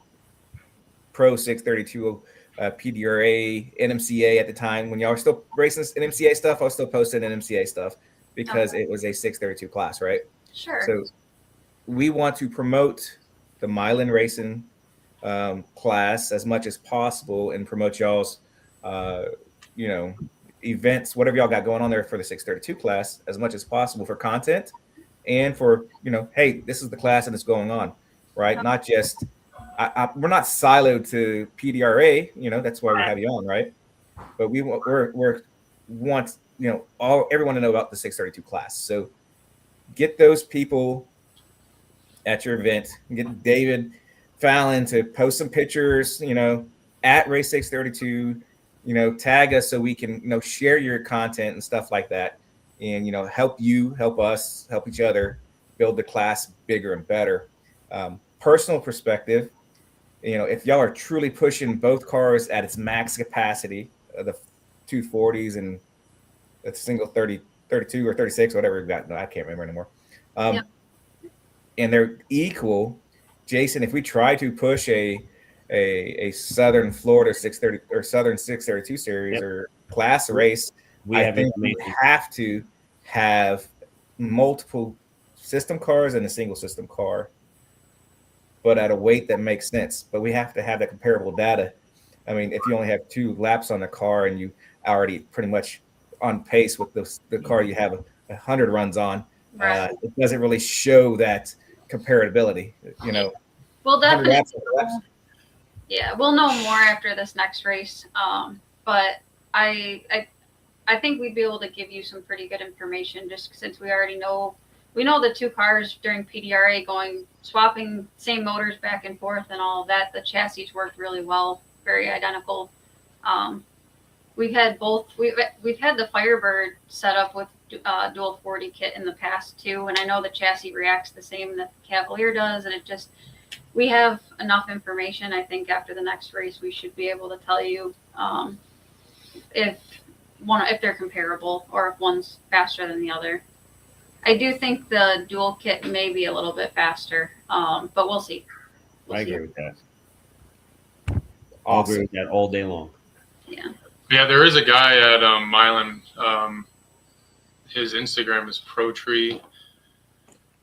Speaker 1: Pro632, PDRA, NMCA at the time when y'all were still racing NMCA stuff. I was still posting NMCA stuff because it was a 632 class, right?
Speaker 3: Sure.
Speaker 1: So we want to promote the Milan racing class as much as possible and promote y'all's events, whatever y'all got going on there for the 632 class as much as possible for content and for hey, this is the class and it's going on, right? Not just we're not siloed to PDRA, that's why we have you on, right? But we want everyone to know about the 632 class. So get those people at your event. Get David Fallon to post some pictures, at Race 632, tag us so we can, share your content and stuff like that. And, help us, help each other build the class bigger and better. Personal perspective, if y'all are truly pushing both cars at its max capacity, the 240s and a single 32 or 36, whatever we've got, no, I can't remember anymore. And they're equal. Jason, if we try to push a Southern Florida 630 or Southern 632 series or class race, I think we have to have multiple system cars and a single system car, but at a weight that makes sense. But we have to have that comparable data. I mean, if you only have 2 laps on the car and you already pretty much on pace with the car you have 100 runs on, it doesn't really show that comparability.
Speaker 3: We'll definitely. Yeah, we'll know more after this next race. But I think we'd be able to give you some pretty good information just since we already know. We know the 2 cars during PDRA swapping same motors back and forth and all of that. The chassis worked really well, very identical. We've had we've had the Firebird set up with dual 40 kit in the past too, and I know the chassis reacts the same that the Cavalier does, and we have enough information. I think after the next race we should be able to tell you if they're comparable or if one's faster than the other. I do think the dual kit may be a little bit faster, but we'll see.
Speaker 4: I agree with that. I'll agree with that all day long.
Speaker 3: Yeah.
Speaker 2: Yeah, there is a guy at Milan. His Instagram is Pro632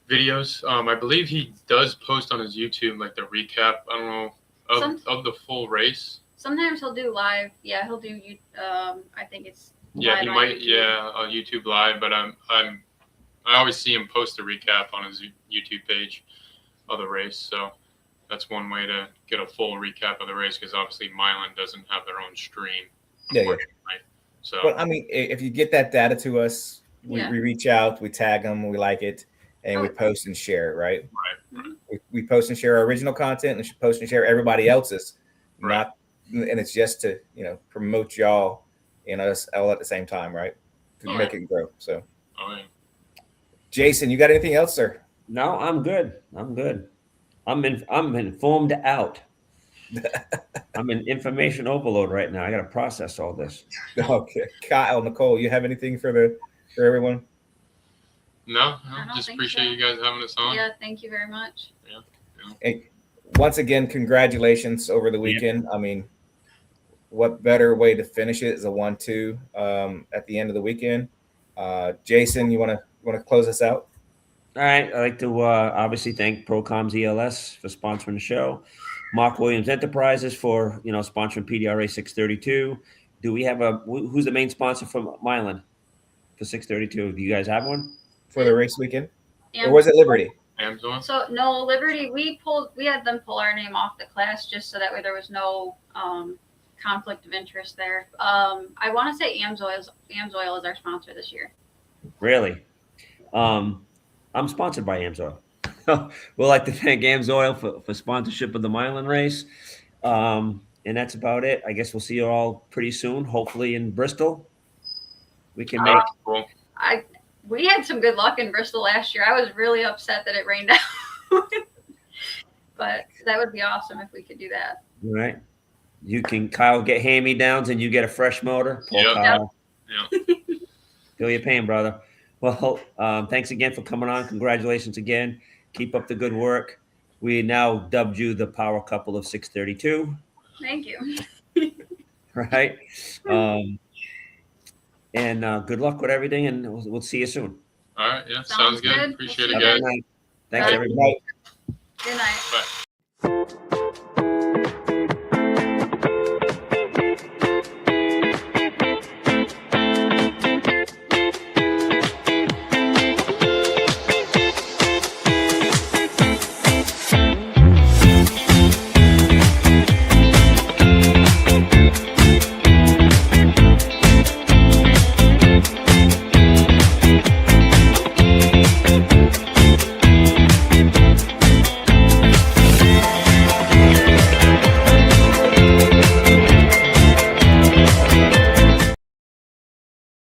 Speaker 2: videos. I believe he does post on his YouTube like the recap. I don't know of the full race.
Speaker 3: Sometimes he'll do live. Yeah, he'll do. I think it's.
Speaker 2: Yeah,
Speaker 3: live
Speaker 2: he
Speaker 3: on
Speaker 2: might.
Speaker 3: YouTube.
Speaker 2: Yeah, on YouTube Live. But I always see him post a recap on his YouTube page of the race. So that's one way to get a full recap of the race, because obviously Milan doesn't have their own stream.
Speaker 1: Yeah, yeah.
Speaker 2: So,
Speaker 1: But I mean, if you get that data to us, we reach out, we tag them, we like it, and we post and share it, right? We post and share our original content, and we post and share everybody else's, not, and it's just to promote y'all and us all at the same time, right? To make it grow. So, Jason, you got anything else, sir?
Speaker 4: No, I'm good. I'm informed out. I'm in information overload right now. I got to process all this.
Speaker 1: Okay, Kyle, Nicole, you have anything for everyone?
Speaker 2: No, just appreciate you guys having us on.
Speaker 3: Yeah, thank you very much.
Speaker 2: Yeah.
Speaker 1: Hey, once again, congratulations over the weekend. I mean, what better way to finish it is a 1-2 at the end of the weekend. Jason, you want to close us out?
Speaker 4: All right. I'd like to obviously thank Procom's ELS for sponsoring the show. Mark Williams Enterprises for sponsoring PDRA 632. Do we have who's the main sponsor for Milan for 632? Do you guys have one
Speaker 1: for the race weekend, or was it Liberty?
Speaker 2: Amazon.
Speaker 3: So no, Liberty. We had them pull our name off the class just so that way there was no conflict of interest there. I want to say AMSOIL is our sponsor this year.
Speaker 4: Really? I'm sponsored by AMSOIL. We'd like to thank AMSOIL for sponsorship of the Milan race. And that's about it. I guess we'll see you all pretty soon, hopefully in Bristol. We can make
Speaker 2: cool.
Speaker 3: We had some good luck in Bristol last year. I was really upset that it rained out. But that would be awesome if we could do that.
Speaker 4: All right. You can, Kyle, get hand-me-downs and you get a fresh motor.
Speaker 2: Yep.
Speaker 4: Kyle.
Speaker 2: Yep.
Speaker 4: Feel your pain, brother. Well, thanks again for coming on. Congratulations again. Keep up the good work. We now dubbed you the power couple of 632.
Speaker 3: Thank you.
Speaker 4: Right. And good luck with everything, and we'll see you soon.
Speaker 2: All right. Yeah. Sounds good. Appreciate it,
Speaker 4: Have a
Speaker 2: guys.
Speaker 4: good night. Thanks,
Speaker 3: Bye.
Speaker 4: everybody.
Speaker 3: Good night.
Speaker 2: Bye.